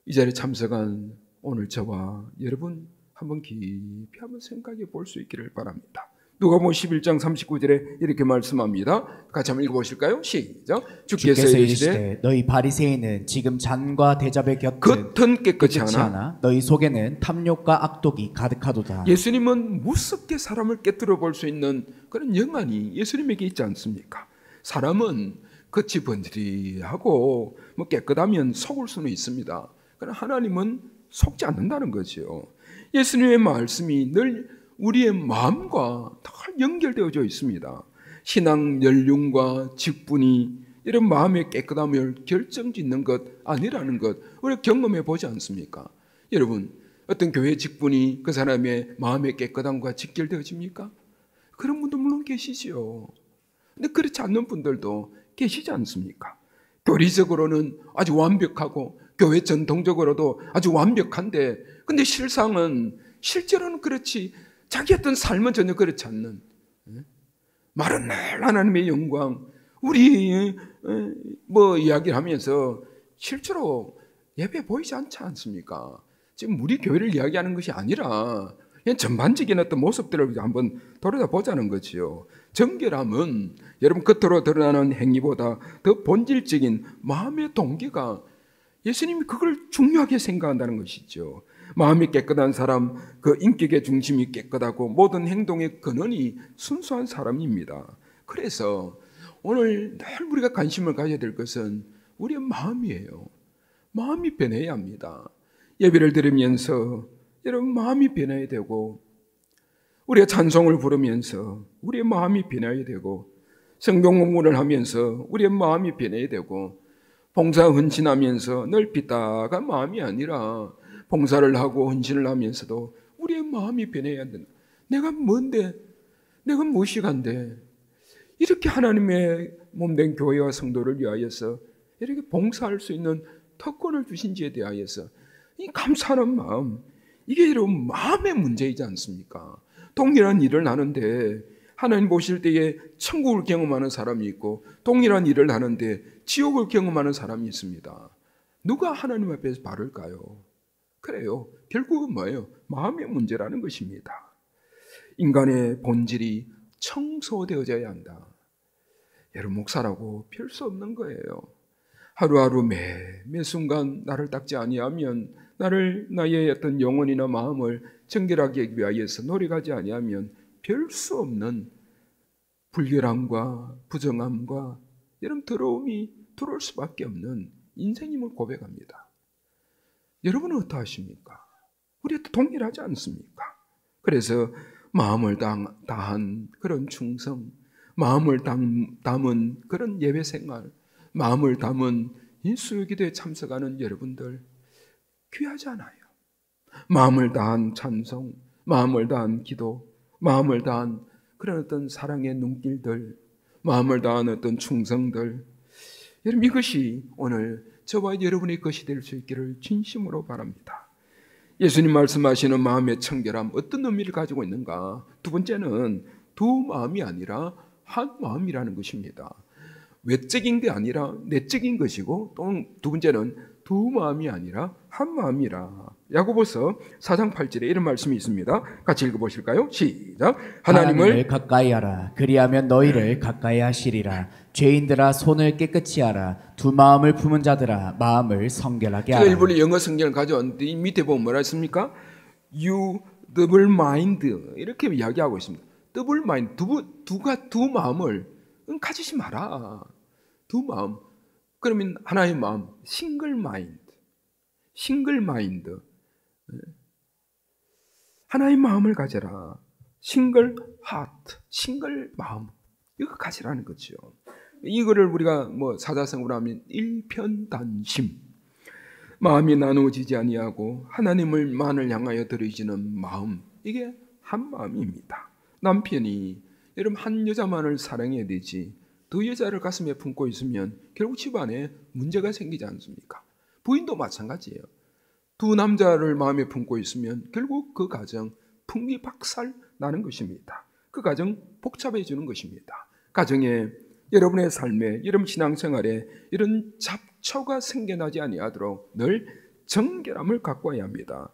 이 자리에 참석한 오늘 저와 여러분 한번 깊이 한번 생각해 볼 수 있기를 바랍니다. 누가복음 11장 39절에 이렇게 말씀합니다. 같이 한번 읽어보실까요? 시작. 주께서 이르시되 너희 바리새인은 지금 잔과 대접의 겉은 깨끗이 하나 너희 속에는 탐욕과 악독이 가득하도다. 예수님은 무섭게 사람을 깨뜨려 볼 수 있는 그런 영안이 예수님에게 있지 않습니까? 사람은 겉이 번지르하고 뭐 깨끗하면 속을 수는 있습니다. 그러나 하나님은 속지 않는다는 거죠. 예수님의 말씀이 늘 우리의 마음과 다 연결되어져 있습니다. 신앙 연륜과 직분이 이런 마음의 깨끗함을 결정짓는 것 아니라는 것 우리가 경험해 보지 않습니까? 여러분, 어떤 교회 직분이 그 사람의 마음의 깨끗함과 직결되어집니까? 그런 분도 물론 계시죠. 근데 그렇지 않는 분들도 계시지 않습니까? 교리적으로는 아주 완벽하고 교회 전통적으로도 아주 완벽한데, 근데 실제로는 그렇지, 자기 어떤 삶은 전혀 그렇지 않는, 말은 늘 하나님의 영광, 우리 이야기를 하면서 실제로 예배 보이지 않지 않습니까? 지금 우리 교회를 이야기하는 것이 아니라 그냥 전반적인 어떤 모습들을 한번 돌아보자는 거지요. 정결함은 여러분 겉으로 드러나는 행위보다 더 본질적인 마음의 동기가, 예수님이 그걸 중요하게 생각한다는 것이죠. 마음이 깨끗한 사람, 그 인격의 중심이 깨끗하고 모든 행동의 근원이 순수한 사람입니다. 그래서 오늘 늘 우리가 관심을 가져야 될 것은 우리의 마음이에요. 마음이 변해야 합니다. 예배를 드리면서 여러분 마음이 변해야 되고, 우리가 찬송을 부르면서 우리의 마음이 변해야 되고, 성경 공부를 하면서 우리의 마음이 변해야 되고, 봉사 헌신하면서 늘 삐딱한 마음이 아니라 봉사를 하고 헌신을 하면서도 우리의 마음이 변해야 된다. 내가 뭔데, 내가 무엇이간데 이렇게 하나님의 몸된 교회와 성도를 위하여서 이렇게 봉사할 수 있는 특권을 주신지에 대하여서 이 감사하는 마음, 이게 여러분 마음의 문제이지 않습니까? 동일한 일을 하는데 하나님 보실 때에 천국을 경험하는 사람이 있고, 동일한 일을 하는데 지옥을 경험하는 사람이 있습니다. 누가 하나님 앞에서 바를까요? 그래요. 결국은 뭐예요? 마음의 문제라는 것입니다. 인간의 본질이 청소되어져야 한다. 여러분, 목사라고 별 수 없는 거예요. 하루하루 매 순간 나를 닦지 아니하면, 나의 어떤 영혼이나 마음을 정결하게 하기 위하여서 노력하지 아니하면 별 수 없는 불결함과 부정함과 이런 더러움이 들어올 수밖에 없는 인생임을 고백합니다. 여러분은 어떠하십니까? 우리도 동일하지 않습니까? 그래서 마음을 다한 그런 충성, 마음을 담은 그런 예배 생활, 마음을 담은 이 수요기도에 참석하는 여러분들 귀하지 않아요? 마음을 다한 찬송, 마음을 다한 기도, 마음을 다한 그런 어떤 사랑의 눈길들, 마음을 다한 어떤 충성들, 여러분 이것이 오늘 저와 여러분의 것이 될 수 있기를 진심으로 바랍니다. 예수님 말씀하시는 마음의 청결함, 어떤 의미를 가지고 있는가? 두 번째는 두 마음이 아니라 한 마음이라는 것입니다. 외적인 게 아니라 내적인 것이고, 또 두 번째는 두 마음이 아니라 한 마음이라. 야고보서 4장 8절에 이런 말씀이 있습니다. 같이 읽어보실까요? 시작. 하나님을 가까이 하라. 그리하면 너희를 가까이 하시리라. 죄인들아 손을 깨끗이 하라. 두 마음을 품은 자들아 마음을 성결하게 하라. 제가 일본의 영어 성경을 가져왔는데 이 밑에 보면 뭐라 했습니까? You double mind 이렇게 이야기하고 있습니다. double mind, 두 마음을 가지지 마라. 두 마음. 그러면 하나의 마음, 싱글 마인드. 하나의 마음을 가져라. 싱글 하트, 싱글 마음. 이거 가지라는 거죠. 이거를 우리가 사자성어로 하면 일편단심. 마음이 나누어지지 아니하고 하나님을만을 향하여 들어지는 마음. 이게 한 마음입니다. 남편이 여러분 한 여자만을 사랑해야 되지, 두 여자를 가슴에 품고 있으면 결국 집안에 문제가 생기지 않습니까? 부인도 마찬가지예요. 두 남자를 마음에 품고 있으면 결국 그 가정 풍비박살 나는 것입니다. 그 가정 복잡해지는 것입니다. 가정에, 여러분의 삶에, 여러분 신앙생활에 이런 잡초가 생겨나지 아니하도록 늘 정결함을 갖고 야 합니다.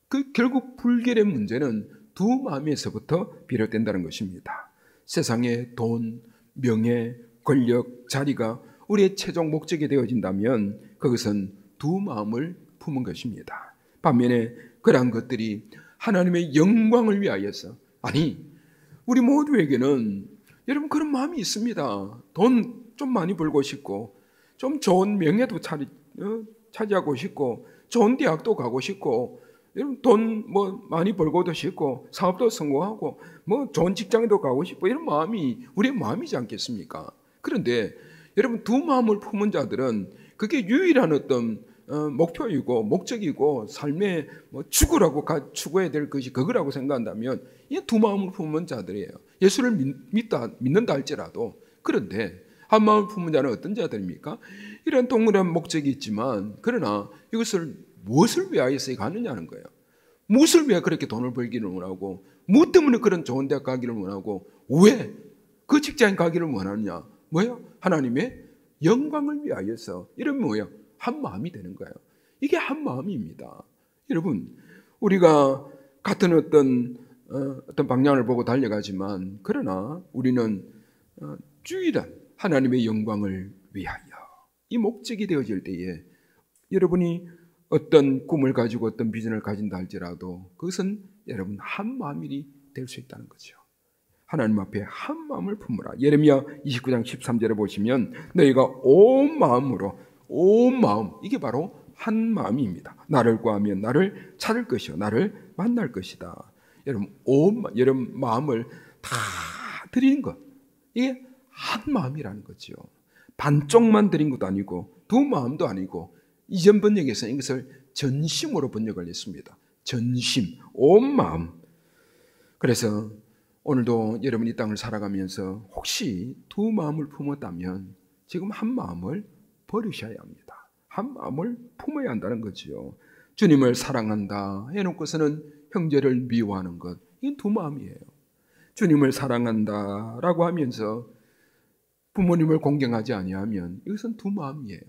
그 결국 불결의 문제는 두 마음에서부터 비롯된다는 것입니다. 세상의 돈, 명예, 권력, 자리가 우리의 최종 목적이 되어진다면 그것은 두 마음을 품은 것입니다. 반면에 그러한 것들이 하나님의 영광을 위하여서, 아니 우리 모두에게는 여러분 그런 마음이 있습니다. 돈 좀 많이 벌고 싶고, 좀 좋은 명예도 차지하고 싶고, 좋은 대학도 가고 싶고, 여러분 돈 많이 벌고도 싶고, 사업도 성공하고, 좋은 직장에도 가고 싶고, 이런 마음이 우리의 마음이지 않겠습니까? 그런데 여러분 두 마음을 품은 자들은 그게 유일한 어떤 목표이고 목적이고 삶의 죽으라고 추구해야 될 것이 그거라고 생각한다면 이 두 마음을 품은 자들이에요. 예수를 믿는다 할지라도. 그런데 한 마음을 품은 자는 어떤 자들입니까? 이런 동일한 목적이 있지만 그러나 이것을 무엇을 위하여서 가느냐는 거예요. 무엇을 위해 그렇게 돈을 벌기를 원하고 무엇 때문에 그런 좋은 대학 가기를 원하고 왜 그 직장에 가기를 원하느냐? 뭐예요? 하나님의 영광을 위하여서 이런 뭐예요? 한 마음이 되는 거예요. 이게 한 마음입니다. 여러분, 우리가 같은 어떤 방향을 보고 달려가지만 그러나 우리는 주일한 하나님의 영광을 위하여 이 목적이 되어질 때에 여러분이 어떤 꿈을 가지고 어떤 비전을 가진다 할지라도 그것은 여러분 한 마음이 될 수 있다는 거죠. 하나님 앞에 한 마음을 품으라. 예레미야 29장 13절에 보시면 너희가 온 마음으로 온 마음, 이게 바로 한 마음입니다. 나를 구하면 나를 찾을 것이요 나를 만날 것이다. 여러분 마음을 다 드리는 것, 이게 한 마음이라는 거죠. 반쪽만 드린 것도 아니고 두 마음도 아니고 이전 번역에서는 이것을 전심으로 번역을 했습니다. 전심, 온 마음. 그래서 오늘도 여러분이 이 땅을 살아가면서 혹시 두 마음을 품었다면 지금 한 마음을 버리셔야 합니다. 한 마음을 품어야 한다는 거죠. 주님을 사랑한다 해놓고서는 형제를 미워하는 것, 이건 두 마음이에요. 주님을 사랑한다라고 하면서 부모님을 공경하지 아니하면 이것은 두 마음이에요.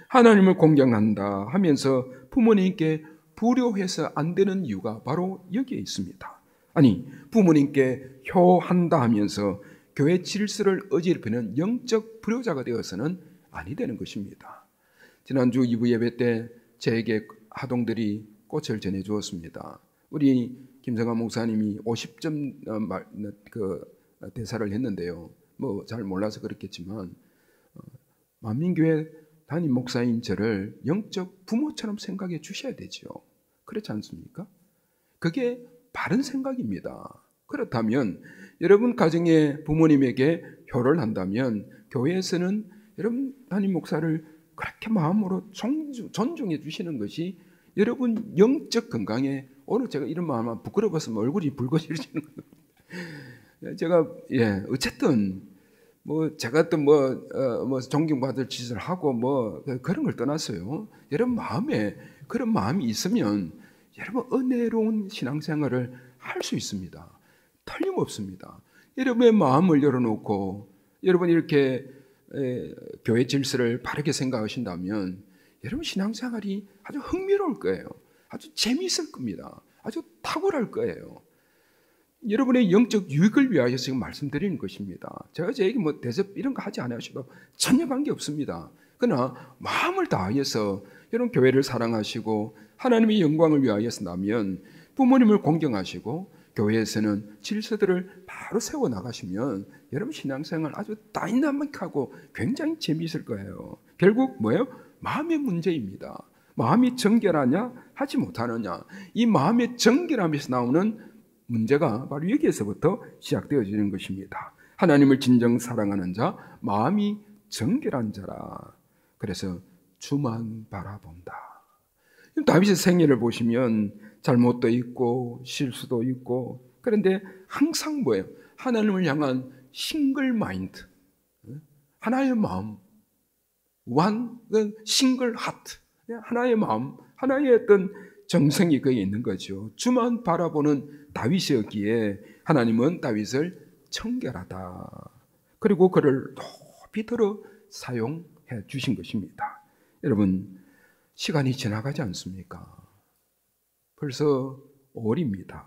하나님을 공경한다 하면서 부모님께 불효해서 안 되는 이유가 바로 여기에 있습니다. 아니, 부모님께 효한다 하면서 교회 질서를 어지럽히는 영적 불효자가 되어서는 아니 되는 것입니다. 지난주 2부 예배 때 저에게 아동들이 꽃을 전해주었습니다. 우리 김성환 목사님이 50점 대사를 했는데요. 뭐 잘 몰라서 그렇겠지만 만민교회 담임 목사인 저를 영적 부모처럼 생각해 주셔야 되죠. 그렇지 않습니까? 그게 바른 생각입니다. 그렇다면 여러분 가정의 부모님에게 효를 한다면 교회에서는 여러분 담임 목사를 그렇게 마음으로 존중해 주시는 것이 여러분 영적 건강에 오늘 제가 이런 마음만 부끄러워서 얼굴이 붉어지시는 거예요. 제가 어쨌든 뭐 제가 또 뭐 존경받을 짓을 하고 뭐 그런 걸 떠났어요. 여러분 마음에 그런 마음이 있으면 여러분 은혜로운 신앙생활을 할 수 있습니다. 틀림없습니다. 여러분의 마음을 열어놓고 여러분 이렇게 교회 질서를 바르게 생각하신다면 여러분 신앙생활이 아주 흥미로울 거예요. 아주 재미있을 겁니다. 아주 탁월할 거예요. 여러분의 영적 유익을 위하여 지금 말씀드리는 것입니다. 제가 저에게 뭐 대접 이런 거 하지 않으셔도 전혀 관계 없습니다. 그러나 마음을 다해서 여러분 교회를 사랑하시고 하나님의 영광을 위하여서라면 부모님을 공경하시고 교회에서는 질서들을 바로 세워 나가시면 여러분 신앙생활 아주 다이나믹하고 굉장히 재미있을 거예요. 결국 뭐예요? 마음의 문제입니다. 마음이 정결하냐 하지 못하느냐, 이 마음의 정결함에서 나오는 문제가 바로 여기에서부터 시작되어지는 것입니다. 하나님을 진정 사랑하는 자, 마음이 정결한 자라. 그래서 주만 바라본다. 다윗의 생애를 보시면 잘못도 있고 실수도 있고, 그런데 항상 뭐예요? 하나님을 향한 싱글 마인드, 하나의 마음, one 싱글 하트, 하나의 마음, 하나의 어떤 정성이 거기에 있는 거죠. 주만 바라보는 다윗이었기에 하나님은 다윗을 청결하다, 그리고 그를 높이 들어 사용해 주신 것입니다. 여러분, 시간이 지나가지 않습니까? 벌써 5월입니다.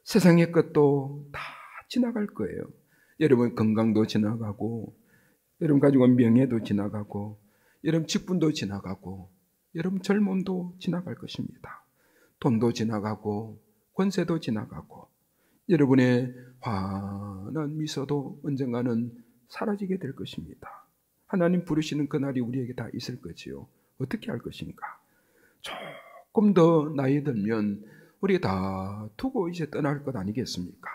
세상의 것도 다 지나갈 거예요. 여러분 건강도 지나가고, 여러분 가지고 온 명예도 지나가고, 여러분 직분도 지나가고, 여러분 젊음도 지나갈 것입니다. 돈도 지나가고 권세도 지나가고, 여러분의 환한 미소도 언젠가는 사라지게 될 것입니다. 하나님 부르시는 그날이 우리에게 다 있을 거지요. 어떻게 할 것인가? 조금 더 나이 들면 우리가 다 두고 이제 떠날 것 아니겠습니까?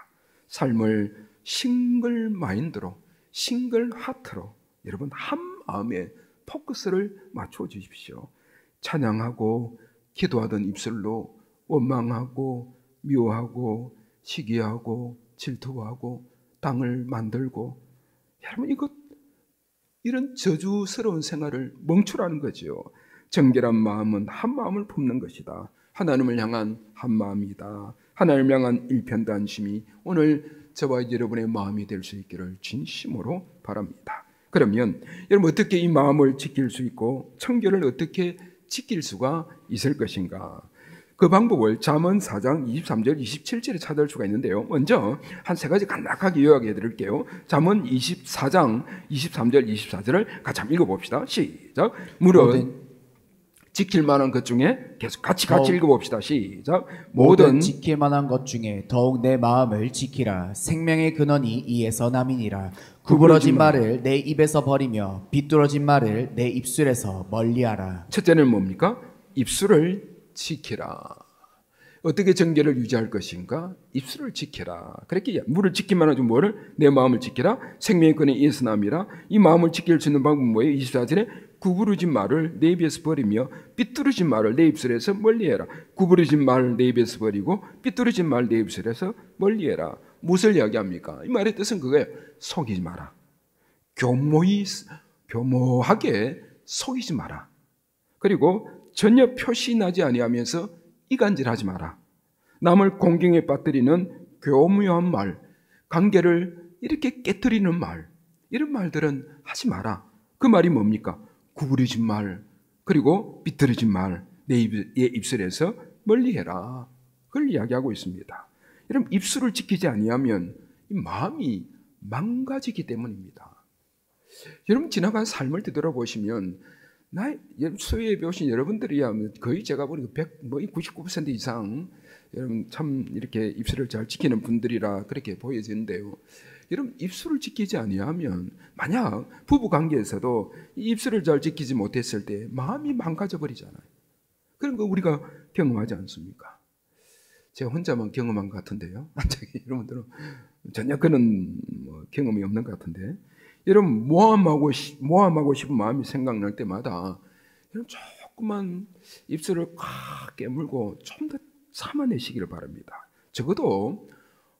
삶을 싱글 마인드로, 싱글 하트로 여러분 한 마음에 포커스를 맞춰 주십시오. 찬양하고 기도하던 입술로 원망하고 미워하고 시기하고 질투하고 땅을 만들고, 여러분 이런 저주스러운 생활을 멈추라는 거죠. 정결한 마음은 한 마음을 품는 것이다. 하나님을 향한 한 마음이다. 하나님을 향한 일편단심이 오늘 저와 여러분의 마음이 될 수 있기를 진심으로 바랍니다. 그러면 여러분 어떻게 이 마음을 지킬 수 있고 청결을 어떻게 지킬 수가 있을 것인가? 그 방법을 잠언 4장 23절 27절에 찾을 수가 있는데요. 먼저 한 세 가지 간략하게 요약해 드릴게요. 잠언 24장 23절 24절을 같이 한번 읽어봅시다. 시작. 물은 지킬 만한 것 중에 계속 같이 읽어봅시다. 시작. 모든 지킬 만한 것 중에 더욱 내 마음을 지키라. 생명의 근원이 이에서 남이니라. 구부러진 말을 내 입에서 버리며 비뚤어진 말을 내 입술에서 멀리하라. 첫째는 뭡니까? 입술을 지키라. 어떻게 정결을 유지할 것인가? 입술을 지키라. 그렇게 물을 지키면 하죠. 뭐를? 내 마음을 지키라. 생명의 근원이 이에서 남이라. 이 마음을 지킬 수 있는 방법은 뭐예요? 24절에 구부러진 말을 내 입에서 버리며 삐뚤어진 말을 내 입술에서 멀리해라. 구부러진 말을 내 입에서 버리고 삐뚤어진 말을 내 입술에서 멀리해라. 무엇을 이야기합니까? 이 말의 뜻은 그거예요. 속이지 마라. 교모하게 속이지 마라. 그리고 전혀 표시나지 아니하면서 이간질하지 마라. 남을 공경에 빠뜨리는 교묘한 말, 관계를 이렇게 깨뜨리는 말, 이런 말들은 하지 마라. 그 말이 뭡니까? 구부러진 말, 그리고 삐뚤어진 말, 내 입술에서 멀리해라. 그걸 이야기하고 있습니다. 여러분, 입술을 지키지 아니하면 이 마음이 망가지기 때문입니다. 여러분, 지나간 삶을 되돌아보시면 수요예배 오신 여러분들이야 거의 제가 보니까 99% 이상 여러분 참 이렇게 입술을 잘 지키는 분들이라 그렇게 보여지는데요. 여러분, 입술을 지키지 아니하면 만약 부부 관계에서도 이 입술을 잘 지키지 못했을 때 마음이 망가져 버리잖아요. 그런 거 우리가 경험하지 않습니까? 제가 혼자만 경험한 것 같은데요. 여러분들은 전혀 그런 경험이 없는 것 같은데, 여러분 모함하고 싶은 마음이 생각날 때마다 여러분 조금만 입술을 꽉 깨물고 좀 더 참아내시기를 바랍니다. 적어도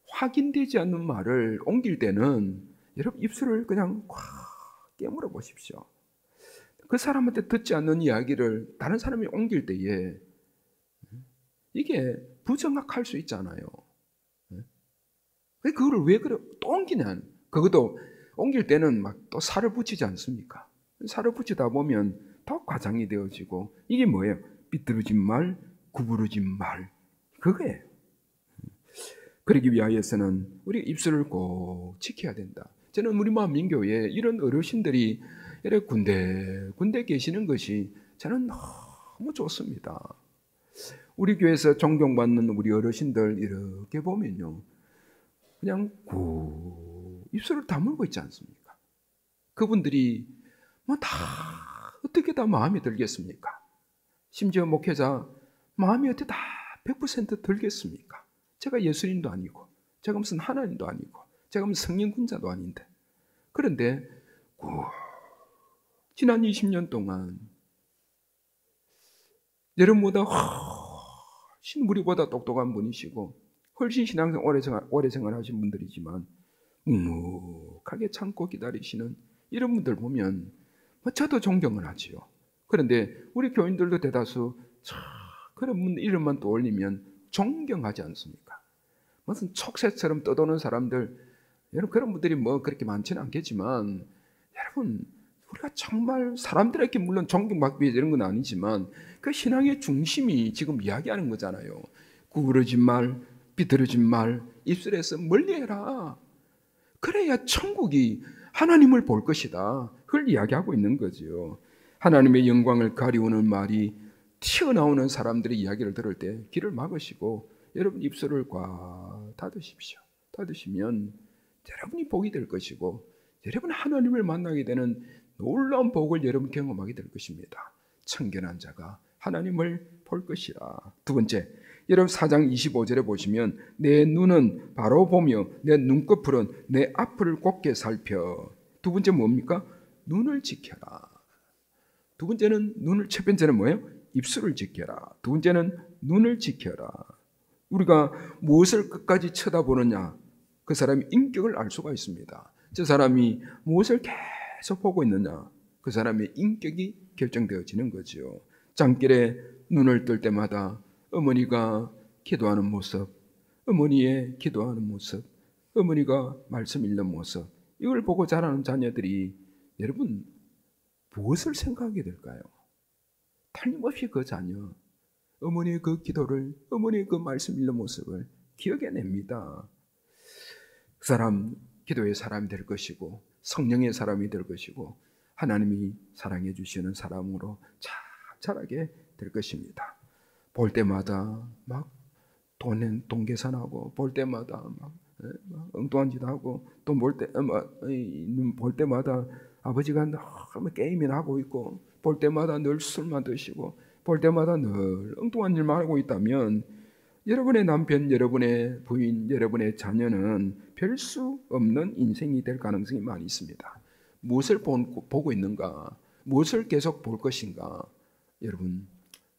확인되지 않는 말을 옮길 때는 여러분 입술을 그냥 꽉 깨물어 보십시오. 그 사람한테 듣지 않는 이야기를 다른 사람이 옮길 때에 이게 부정확할 수 있잖아요. 그거를 왜 그래 또 옮기냐? 그것도 옮길 때는 막 또 살을 붙이지 않습니까? 살을 붙이다 보면 더 과장이 되어지고, 이게 뭐예요? 삐뚤어진 말, 구부러진 말, 그거예요. 그러기 위하여서는 우리 입술을 꼭 지켜야 된다. 저는 우리 만민교회에 이런 어르신들이 이렇게 군데 계시는 것이 저는 너무 좋습니다. 우리 교회에서 존경받는 우리 어르신들 이렇게 보면요, 그냥 입술을 다물고 있지 않습니까? 그분들이 다 어떻게 다 마음에 들겠습니까? 심지어 목회자 마음이 어떻게 다 100% 들겠습니까? 제가 예수님도 아니고, 제가 무슨 하나님도 아니고, 제가 무슨 성령군자도 아닌데, 그런데 지난 20년 동안 여러분보다 훨씬 우리보다 똑똑한 분이시고 훨씬 신앙생활 오래 생활하신 분들이지만 묵묵하게 참고 기다리시는 이런 분들 보면 저도 존경을 하지요. 그런데 우리 교인들도 대다수 그런 분 이름만 떠올리면 존경하지 않습니까? 무슨 촉새처럼 떠도는 사람들, 여러분 그런 분들이 그렇게 많지는 않겠지만, 여러분 우리가 정말 사람들에게 물론 존경받기 위해 이런 건 아니지만 그 신앙의 중심이 지금 이야기하는 거잖아요. 구부러진 말, 비뚤어진 말 입술에서 멀리해라. 그래야 천국이 하나님을 볼 것이다. 그걸 이야기하고 있는 거죠. 하나님의 영광을 가리우는 말이 튀어나오는 사람들의 이야기를 들을 때 귀를 막으시고 여러분 입술을 꽉 닫으십시오. 닫으시면 여러분이 복이 될 것이고 여러분 하나님을 만나게 되는 놀라운 복을 여러분 경험하게 될 것입니다. 청결한 자가 하나님을 볼 것이라. 두 번째, 여러분 4장 25절에 보시면 내 눈은 바로 보며 내 눈꺼풀은 내 앞을 곱게 살펴. 두 번째 뭡니까? 눈을 지켜라. 두 번째는 첫 번째는 뭐예요? 입술을 지켜라. 두 번째는 눈을 지켜라. 우리가 무엇을 끝까지 쳐다보느냐, 그 사람의 인격을 알 수가 있습니다. 저 사람이 무엇을 계속 보고 있느냐, 그 사람의 인격이 결정되어지는 거죠. 잠길에 눈을 뜰 때마다 어머니가 기도하는 모습, 어머니의 기도하는 모습, 어머니가 말씀 읽는 모습, 이걸 보고 자라는 자녀들이 여러분 무엇을 생각하게 될까요? 틀림없이 그 자녀, 어머니의 그 기도를, 어머니의 그 말씀 읽는 모습을 기억해냅니다. 그 사람 기도의 사람이 될 것이고 성령의 사람이 될 것이고 하나님이 사랑해 주시는 사람으로 참 자라게 될 것입니다. 볼 때마다 막 돈 계산하고, 볼 때마다 막 엉뚱한 짓 하고, 또 볼 때마다 아버지가 너무 게임이나 하고 있고, 볼 때마다 늘 술만 드시고, 볼 때마다 늘 엉뚱한 일만 하고 있다면 여러분의 남편, 여러분의 부인, 여러분의 자녀는 별 수 없는 인생이 될 가능성이 많이 있습니다. 무엇을 보고 있는가, 무엇을 계속 볼 것인가, 여러분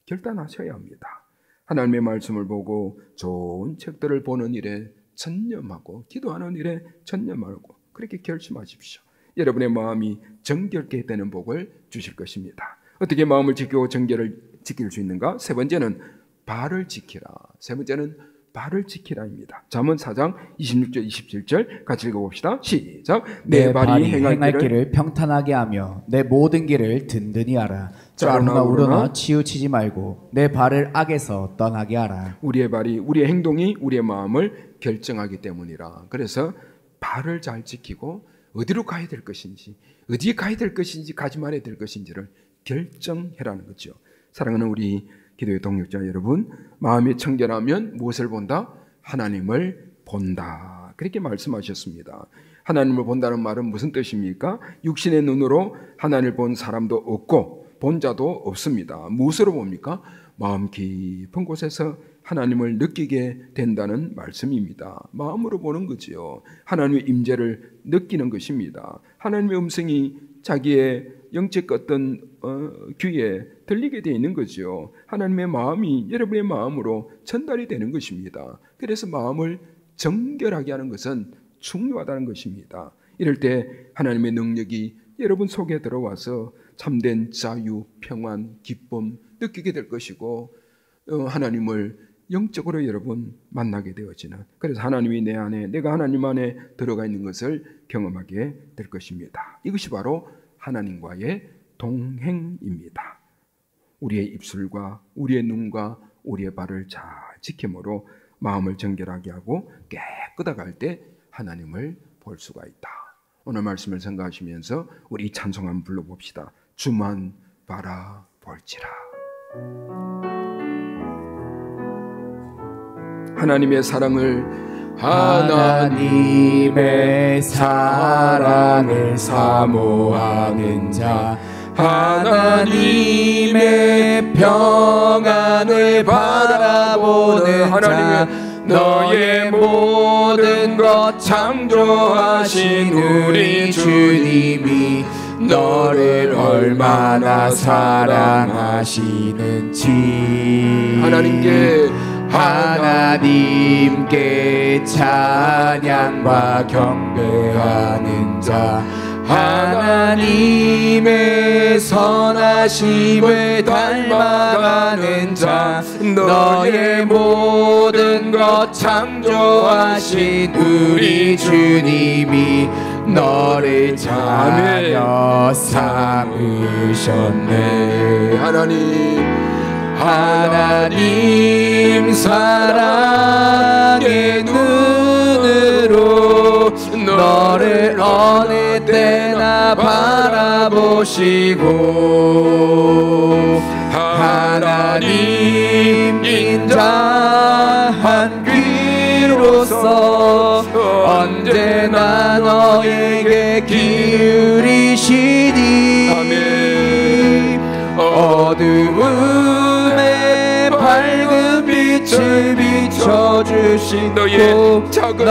결단하셔야 합니다. 하나님의 말씀을 보고 좋은 책들을 보는 일에 전념하고, 기도하는 일에 전념하고, 그렇게 결심하십시오. 여러분의 마음이 정결케 되는 복을 주실 것입니다. 어떻게 마음을 지키고 정결을 지킬 수 있는가? 세 번째는 발을 지키라. 세 번째는 발을 지키라입니다. 잠언 4장 26절 27절 같이 읽어봅시다. 시작. 내 발이 행할 길을 평탄하게 하며 내 모든 길을 든든히 하라. 짜르나 우러나 치우치지 말고 내 발을 악에서 떠나게 하라. 우리의 발이, 우리의 행동이 우리의 마음을 결정하기 때문이라. 그래서 발을 잘 지키고 어디로 가야 될 것인지, 어디에 가야 될 것인지, 가지 말아야 될 것인지를 결정해라는 거죠. 사랑하는 우리 기도의 동역자 여러분, 마음이 청결하면 무엇을 본다? 하나님을 본다. 그렇게 말씀하셨습니다. 하나님을 본다는 말은 무슨 뜻입니까? 육신의 눈으로 하나님을 본 사람도 없고 본 자도 없습니다. 무엇으로 봅니까? 마음 깊은 곳에서 하나님을 느끼게 된다는 말씀입니다. 마음으로 보는 거지요. 하나님의 임재를 느끼는 것입니다. 하나님의 음성이 자기의 영적 어떤 귀에 들리게 되어 있는 거죠. 하나님의 마음이 여러분의 마음으로 전달이 되는 것입니다. 그래서 마음을 정결하게 하는 것은 중요하다는 것입니다. 이럴 때 하나님의 능력이 여러분 속에 들어와서 참된 자유, 평안, 기쁨 느끼게 될 것이고, 하나님을 영적으로 여러분 만나게 되어지는, 그래서 하나님이 내 안에, 내가 하나님 안에 들어가 있는 것을 경험하게 될 것입니다. 이것이 바로 하나님과의 동행입니다. 우리의 입술과 우리의 눈과 우리의 발을 잘 지킴으로 마음을 정결하게 하고 깨끗하게 할 때 하나님을 볼 수가 있다. 오늘 말씀을 생각하시면서 우리 찬송 한번 불러봅시다. 주만 바라볼지라. 하나님의 사랑을 하나님의 사랑을 사모하는 자, 하나님의 평안을 바라보는 자, 너의 모든 것 창조하신 우리 주님이 너를 얼마나 사랑하시는지 하나님께 찬양과 경배하는 자, 하나님의 선하심을 닮아가는 자, 너의 모든 것 창조하신 우리 주님이 너를 자녀 삼으셨네. 하나님 사랑의 눈으로 너를 어느 때나 바라보시고, 하나님 인자한 귀로서 언제나 너에게 기울이시니, 어두움에 밝은 빛을 비춰주신 너의 작은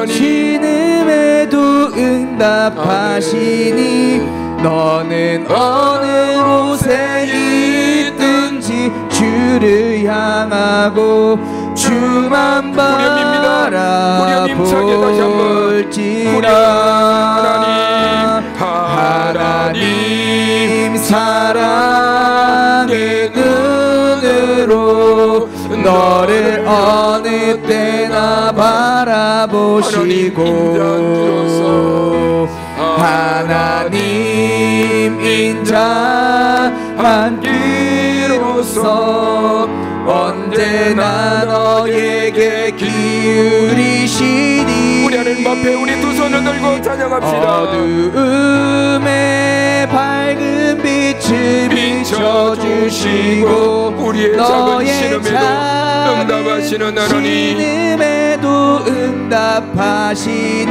신음에도 응답하시니, 너는 어느 곳에 있든지 주를 향하고 주 주만 구령 힘차게 다시 한번 바라볼지라. 하나님 사랑의 눈으로 너를 어느 때나 바라보시고 하나님 인자한 귀로서 언제나 너에게 기울이시니. 우리 하나님 앞에 우리 두 손을 들고 찬양합시다. 어두움에 밝은 빛을 비춰주시고 우리의 작은 신음에도 응답하시는 하나님, 신음에도 응답하시니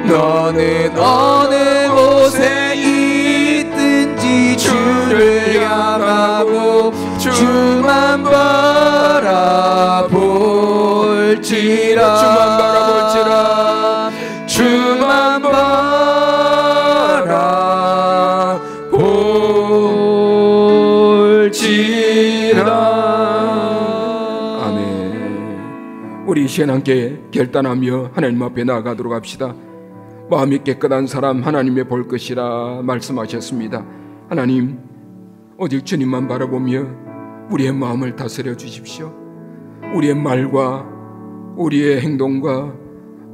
너는 어느 곳에 있든지 주를 향하고 주만 바라볼지라. 주만 바라볼지라. 주만 바라볼지라. 아멘. 우리 시간 함께 결단하며 하나님 앞에 나아가도록 합시다. 마음이 깨끗한 사람 하나님의 볼 것이라 말씀하셨습니다. 하나님, 오직 주님만 바라보며 우리의 마음을 다스려 주십시오. 우리의 말과 우리의 행동과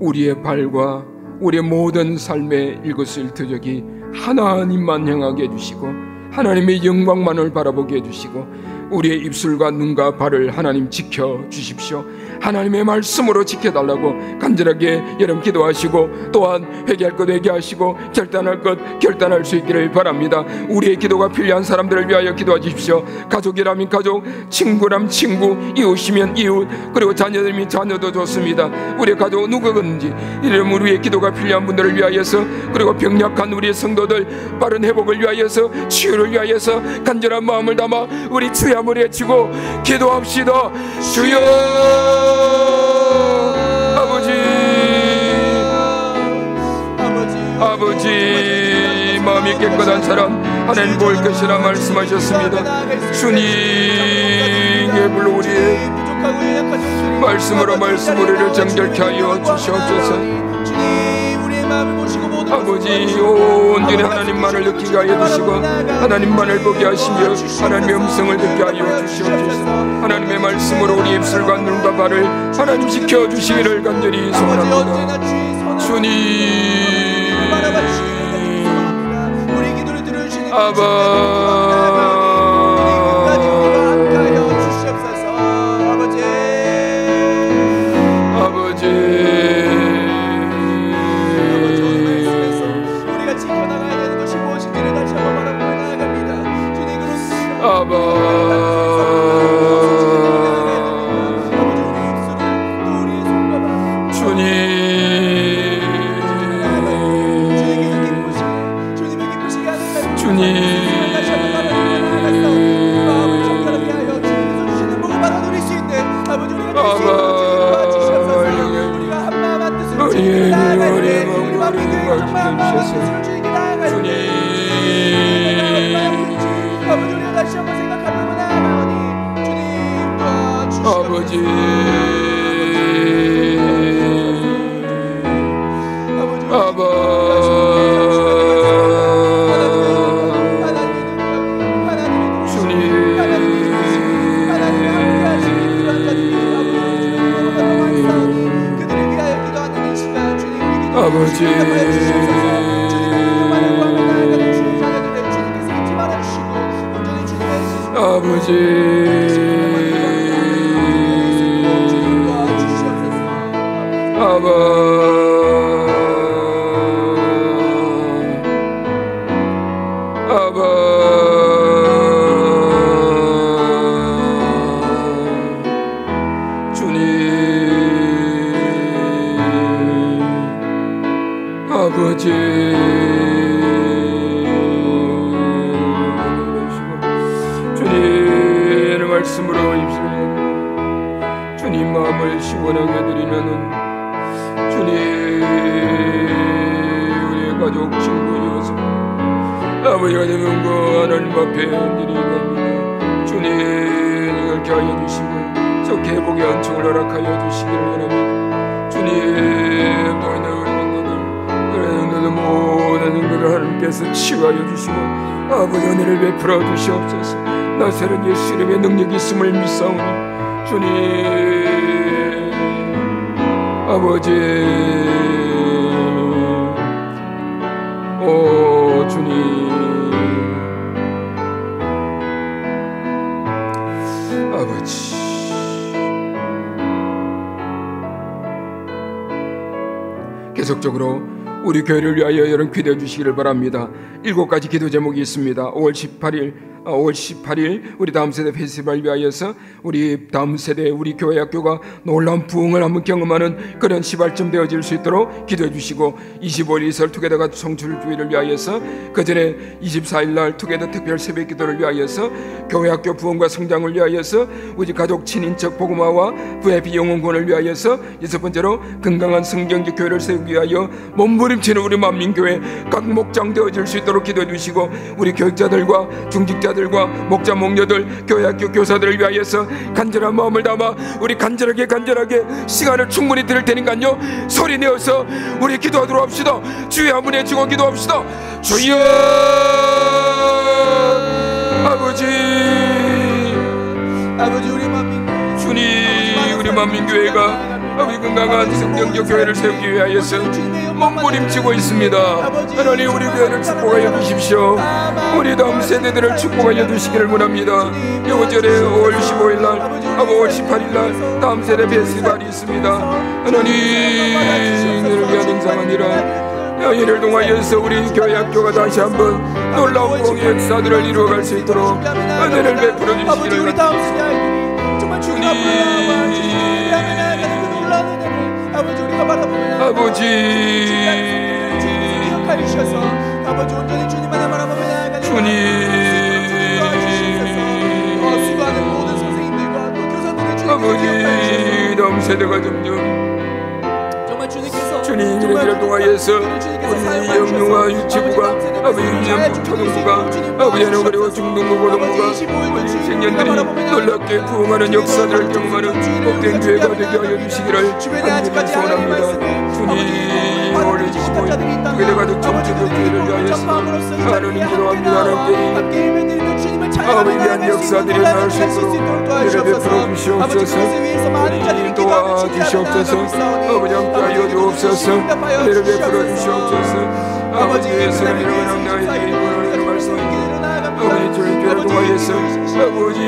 우리의 발과 우리의 모든 삶의 일거수일투족이 하나님만 향하게 해주시고 하나님의 영광만을 바라보게 해주시고 우리의 입술과 눈과 발을 하나님 지켜주십시오. 하나님의 말씀으로 지켜달라고 간절하게 여러분 기도하시고 또한 회개할 것 회개하시고 결단할 것 결단할 수 있기를 바랍니다. 우리의 기도가 필요한 사람들을 위하여 기도해 주십시오. 가족이라면 가족, 친구라면 친구, 이웃이면 이웃, 그리고 자녀들이면 자녀도 좋습니다. 우리의 가족 누구든지 이런 우리의 기도가 필요한 분들을 위하여서, 그리고 병약한 우리의 성도들 빠른 회복을 위하여서, 치유를 위하여서 간절한 마음을 담아 우리 주여 한번 외치고 기도합시다. 주여 아버지, 마음이 깨끗한 사람 하나님 볼 것이라 말씀하셨습니다. 주님의 불러 우리의 말씀으로 우리를 정결케 하여 주시옵소서. 아버지, 온전히 하나님만을 느끼게 하여 주시고 하나님만을 보게 하시며 하나님의 음성을 듣게 하여 주시옵소서. 하나님의 말씀으로 우리 입술과 눈과 발을 하나님 지켜주시기를 간절히 소원합니다. 주님, 아바 주님의 말씀으로 주님 마음을 시원하게 드리는 주님, 우리의 가족 친구여서 아버지가 되는 거 하나님 앞에 드리는 겁니다. 주님, 이걸 하여 주시고 좋게 회복의 은총을 허락하여 주시기를 원합니다. 주님, 너희는 모든 것을 하나님께서 치유하여 주시고 아버지 은혜를 베풀어 주시옵소서. 나사렛 예수 이름의 능력이 있음을 믿사오니 주님 아버지 오 주님 아버지 계속적으로 우리 교회를 위하여 여러분 기도해 주시기를 바랍니다. 7가지 기도 제목이 있습니다. 5월 18일 우리 다음 세대 페스티벌 위하여서 우리 다음 세대 우리 교회 학교가 놀라운 부흥을 한번 경험하는 그런 시발점 되어질 수 있도록 기도해 주시고 25일 이설 투게더가 성출 주의를 위하여서 그 전에 24일 날 투게더 특별 새벽 기도를 위하여서 교회 학교 부흥과 성장을 위하여서 우리 가족 친인척 복음화와 VIP 영혼권을 위하여서 6번째로 건강한 성경적 교회를 세우기 위하여 몸부림치는 우리 만민교회 각 목장 되어질 수 있도록 기도해 주시고 우리 교육자들과 중직자들과 목자 목녀들 교회학교 교사들을 위하여서 간절한 마음을 담아 우리 간절하게 시간을 충분히 드릴 테니까요 소리 내어서 우리 기도하도록 합시다. 주의 한 분 외치고 기도합시다. 주여 아버지 우리 만민교회 주님 우리 만민교회가 아버지 건강한 성경적 교회를 세우기 위하여서 몸부림치고 있습니다. 하나님 우리 교회를 축복하여 주십시오. 우리 다음 세대들을 축복하여 주시기를 원합니다. 요절에 5월 15일 날 5월 18일 날 다음 세대 페스티벌이 있습니다. 하나님 이를 위한 행사가 아니라 이를 통하여서 우리 교회 학교가 다시 한번 놀라운 부흥의 역사들을 이루어갈 수 있도록 은혜를 베풀어 주시기를 원합니다. 주님 아버지 우리가 바라보면 아버지 기억하여 주셔서 아버지 온전히 주님만을 바라보며 주님 수고하는 모든 선생님들과 또 교사들을 주님께서 다음 세대가 점점 정말 주님 이를 통하여서 우리 영유아 유치부가 아버지 유년부 초등부가 아버지 그리고 중등부 고등부가 우리 생년들이 놀랍게 부흥하는 역사들을 경험하는 복된 교회가 되게 하여 주시기를 간절히 소원합니다. 주님 오늘 25일 두개다 정치적 교회를 위하여서 하나님 기도합니다. 하나님 아버지 위한 역사들이 나올 수 있도록 은혜를 베풀어 주시옵소서. 우리 도와주시옵소서. 아버지 함께하여 주옵소서. 은혜를 베풀어 주시옵소서. 아버지의 사랑을 나에게 이끌어내는 말씀입니다. 아버지 주의 교회를 통하여서 아버지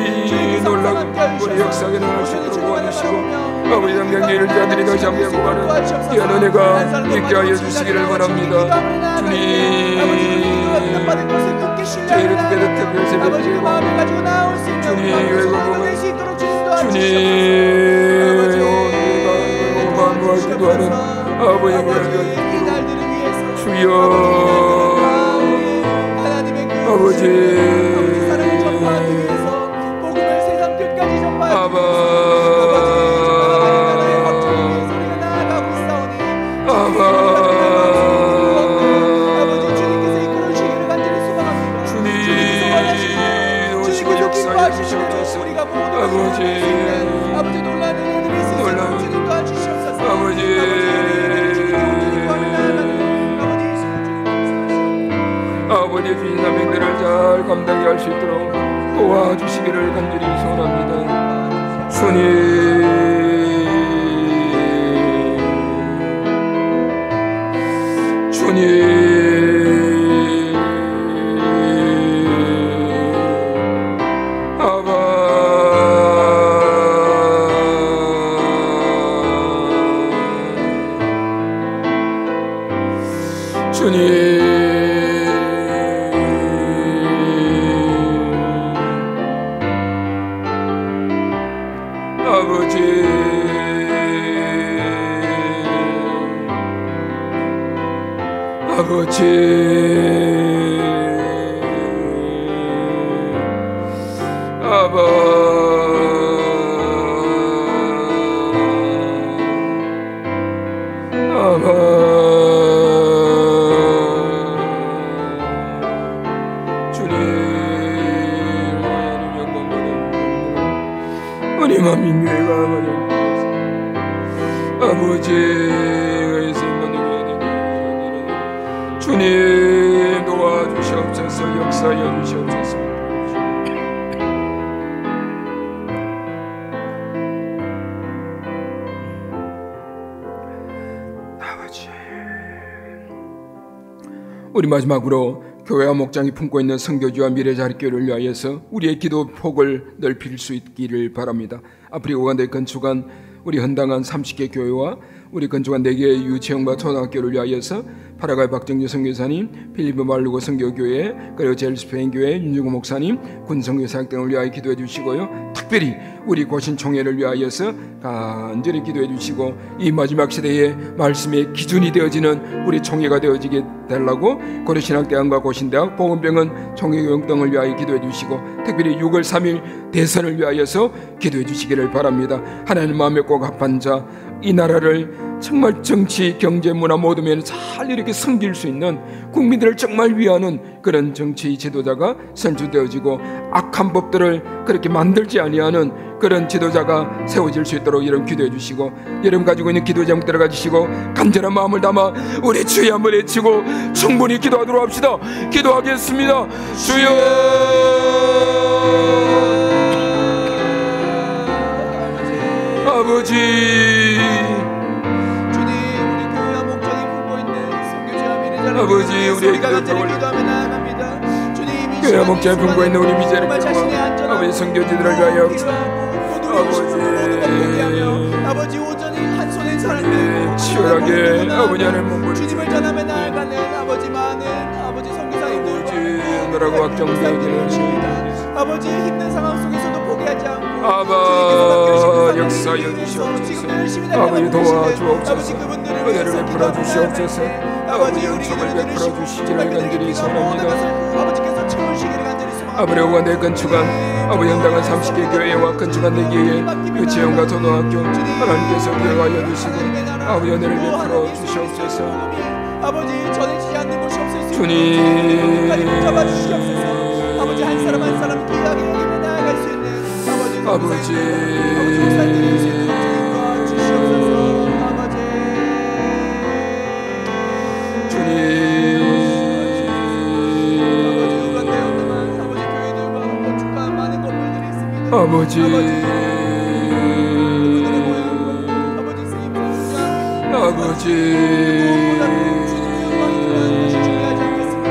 놀라운 우리 역사에 나올 수 있도록 도와주시고 아버지 당장일을 자들이 다시 한번 행복하는 귀한 은혜가 있게 하여 주시기를 바랍니다. 주님 저희를 두개다 특별 새벽 기도 주님 외국은 주님 마음과 기도하는 아버지 주여 아버지 아바 주님 오시고 역사해 주시옵소서. 아버지 놀라운 아버지 주인 사명들을 잘 감당해 할 수 있도록 도와주시기를 간절히 소원합니다. 주님 우리 만민교회가 주시옵소서. 역사하여 주시옵소서. 아버지, 우리 마지막으로 교회와 목장이 품고 있는 선교지와 미래 자립교회를 위하여서 우리의 기도 폭을 넓힐 수 있기를 바랍니다. 아프리카 우간다에 건축한 우리 헌당한 30개 교회와 우리 건축한 4개의 유치원과 초등학교를 위하여서 파라과이 박정주 선교사님, 필리핀 말루고 선교교회, 그리고 제일 스페인 교회 윤중구 목사님, 군선교 사역 등을 위하여 기도해 주시고요. 특별히 우리 고신총회를 위하여서 간절히 기도해 주시고 이 마지막 시대의 말씀의 기준이 되어지는 우리 총회가 되어지게 되려고 고려신학대학과 고신대학, 보건병원 총회교육 등을 위하여 기도해 주시고 특별히 6월 3일 대선을 위하여서 기도해 주시기를 바랍니다. 하나님 마음에 꼭 합한 자, 이 나라를 정말 정치, 경제, 문화 모두 면에 잘 이렇게 섬길 수 있는 국민들을 정말 위하는 그런 정치 지도자가 선출되어지고 악한 법들을 그렇게 만들지 아니하는 그런 지도자가 세워질 수 있도록 여러분 기도해 주시고, 여러분 가지고 있는 기도 제목 들어가 주시고 간절한 마음을 담아 우리 주여 한번 외치고 충분히 기도하도록 합시다. 기도하겠습니다. 주여, 아버지, 아버지, 우리의 기도를 교회 목장에 품고 있는 우리 미제를 기도하고 아버지 선교지들을 위하여 아버지 오전이 한 손에 사랑되고 치열하게 아버지 안에 몸부림을 주님을 전하며 나아가는 아버지 많은 아버지 선교사님들 너라고 확정되어지는 아버지 힘든 상황 속에서도 포기하지 않고 아바 역사여 주시옵소서. 아버지 도와주옵소서. 은혜를 베풀어 주시옵소서. 아버지 은총을 베풀어 주시기를 간절히 소원합니다. 아버지께서 채우시기를 간절히 소원합니다. 아버지 우간다에 건축한 아버지 헌당한 30개 교회와 건축한 4개의 유치원과 초등학교 하나님께서 기억하여 주시고 아버지 은혜를 베풀어 주시옵소서. 아버지 전해지지 않는 곳이 없을 수 주님 잡아 주시옵소서. 아버지 한 사람 한 사람 귀하게 여기며 나아갈 수 있는 아버지 목사님들이 수 있는 주님과 주시옵소서. 아버지 주님 우간다에 헌당한 아버지 교회들과 건축한 많은 건물들이 있습니다. 아버지 그분들의 모양과 아버지 쓰임 아버지 무엇보다도 주님의 영광이 드러나는 것이 중요하지 않겠습니까?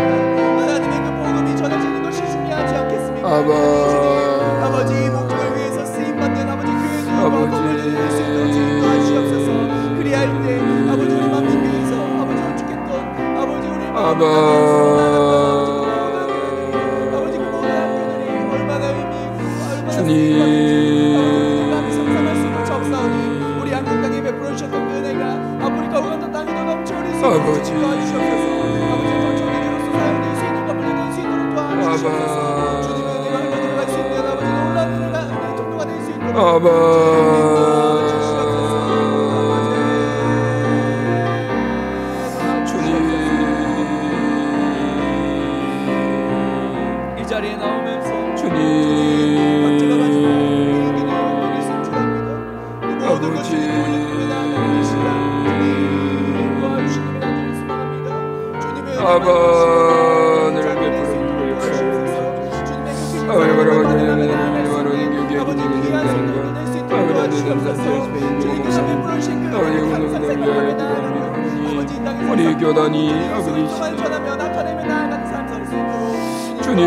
하나님의 그 복음이 전해지는 것이 중요하지 않겠습니까? 아버지 목적을 위해서 쓰임받는 아버지 교회들과 건물들이 될 수 있도록 주님 도와주시옵소서. 그리할 때 아버지 우리 만민교회에서 아버지 건축했던 아버지 우리 아버지 그 모든 학교들이 얼마나 의미 있고 얼마나 쓰임받는지 감히 상상할 수도 없사오니 우리 한국 땅에 베풀어 주셨던 그 은혜가 아프리카 우간다 땅에도 넘쳐흐릴 수 있도록 주님 도와주시옵소서. 아버지 건축기지로서 사용될 수 있는 건물이 될 수 있도록 도와주시옵소서. 주님의 은혜가 흘러들어갈 수 있는 아버지 놀라운 은혜가 통로가 될 수 있도록 주님 이 자리에 나오면서 주님 각자가 가지고 있는 영역이 순출합니다. 모든 것이 주님의 나라의 시간 주님 도와주시기를 간절히 소망합니다. 주님의 아바를 베풀어 주옵소서. 주님의 우리 교단이 아버지 주님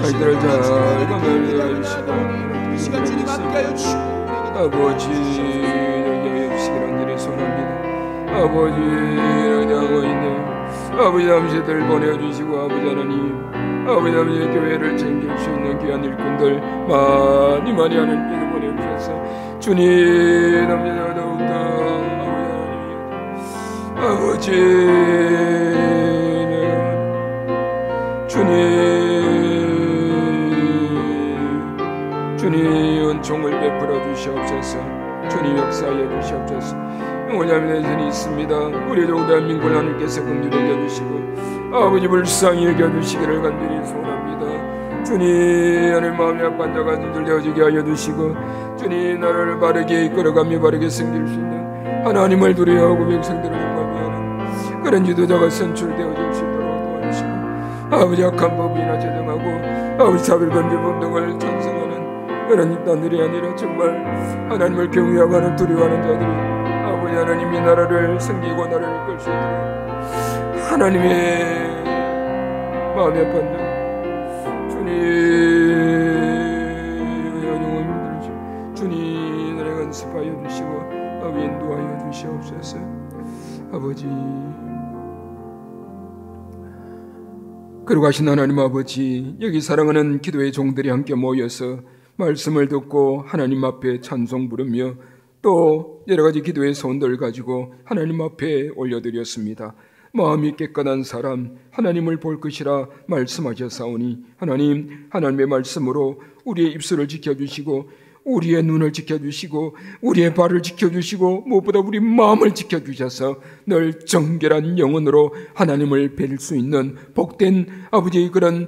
아이들을 잘 감당해 주시고 아버지 여기에 주시기를 간절히 소원합니다. 아버지 하고 있는 아버지 남씨들 보내주시고 아버지 하나님 아버지 남씨의 교회를 챙길 수 있는 귀한 일꾼들 많이 하나님께서 보내주셔서 주님 남씨들 더욱더 아버지 주님 은총을 베풀어 주시옵소서. 주님 역사하여 주시옵소서. 영원한 대전이 있습니다. 우리 대한민국을 하나님께서 긍휼히 여겨주시고 아버지 불쌍히 여겨주시기를 간절히 소원합니다. 주님, 하나님 마음이 아픈 자가 흔들려지게 하여 주시고, 주님 나라를 바르게 이끌어가며 바르게 섬길 수 있는 하나님을 두려워하고 백성들을 용감히 그런 지도자가 선출되어질 수 있도록 도와주시고, 아버지 악한 법이나 제정하고 아버지 차별금지법 등을 찬성하는 그런 집단들이 아니라 정말 하나님을 경외하고 하는 두려워하는 자들이 아버지 하나님이 나라를 섬기고 나라를 이끌 수 있도록 하나님의 마음이 아픈 자 주님 나를 연습하여 주시고 아버지 인도하여 주시옵소서. 아버지 그리고 하신 하나님 아버지, 여기 사랑하는 기도의 종들이 함께 모여서 말씀을 듣고 하나님 앞에 찬송 부르며 또 여러 가지 기도의 소원들 가지고 하나님 앞에 올려드렸습니다. 마음이 깨끗한 사람 하나님을 볼 것이라 말씀하셨사오니 하나님, 하나님의 말씀으로 우리의 입술을 지켜주시고 우리의 눈을 지켜주시고 우리의 발을 지켜주시고 무엇보다 우리 마음을 지켜주셔서 늘 정결한 영혼으로 하나님을 뵐 수 있는 복된 아버지의 그런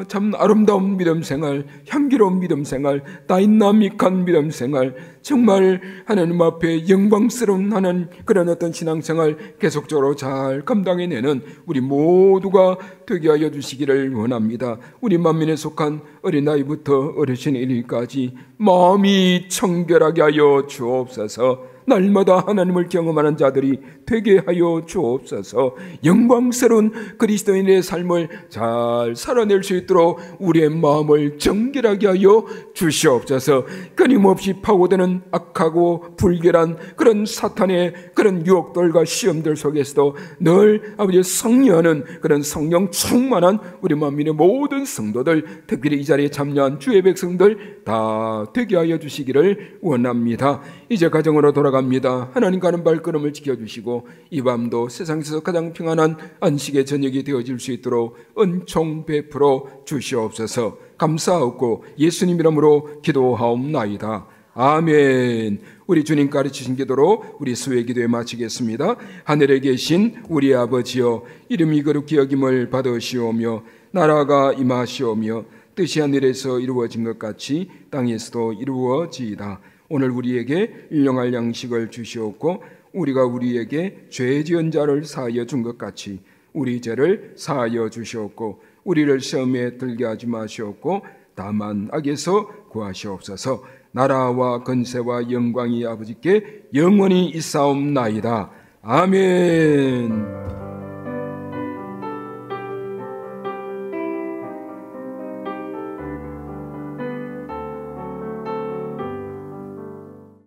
참 아름다운 믿음 생활, 향기로운 믿음 생활, 다이나믹한 믿음 생활, 정말 하나님 앞에 영광스러운 하나님 그런 어떤 신앙생활 계속적으로 잘 감당해내는 우리 모두가 되게 하여 주시기를 원합니다. 우리 만민에 속한 어린아이부터 어르신 이르기까지 마음이 청결하게 하여 주옵소서. 날마다 하나님을 경험하는 자들이 되게 하여 주옵소서. 영광스러운 그리스도인의 삶을 잘 살아낼 수 있도록 우리의 마음을 정결하게 하여 주시옵소서. 끊임없이 파고드는 악하고 불결한 그런 사탄의 그런 유혹들과 시험들 속에서도 늘 아버지 성령하는 그런 성령 충만한 우리 만민의 모든 성도들, 특별히 이 자리에 참여한 주의 백성들 다 되게 하여 주시기를 원합니다. 이제 가정으로 돌아갑니다. 하나님 가는 발걸음을 지켜주시고 이 밤도 세상에서 가장 평안한 안식의 저녁이 되어질 수 있도록 은총 베풀어 주시옵소서. 감사하고 예수님 이름으로 기도하옵나이다. 아멘. 우리 주님 가르치신 기도로 우리 수요 기도에 마치겠습니다. 하늘에 계신 우리 아버지여, 이름이 거룩히 여김을 받으시오며 나라가 임하시오며 뜻이 하늘에서 이루어진 것 같이 땅에서도 이루어지이다. 오늘 우리에게 일용할 양식을 주시옵고 우리가 우리에게 죄 지은 자를 사하여 준 것 같이 우리 죄를 사하여 주시옵고 우리를 시험에 들게 하지 마시옵고 다만 악에서 구하시옵소서. 나라와 권세와 영광이 아버지께 영원히 있사옵나이다. 아멘.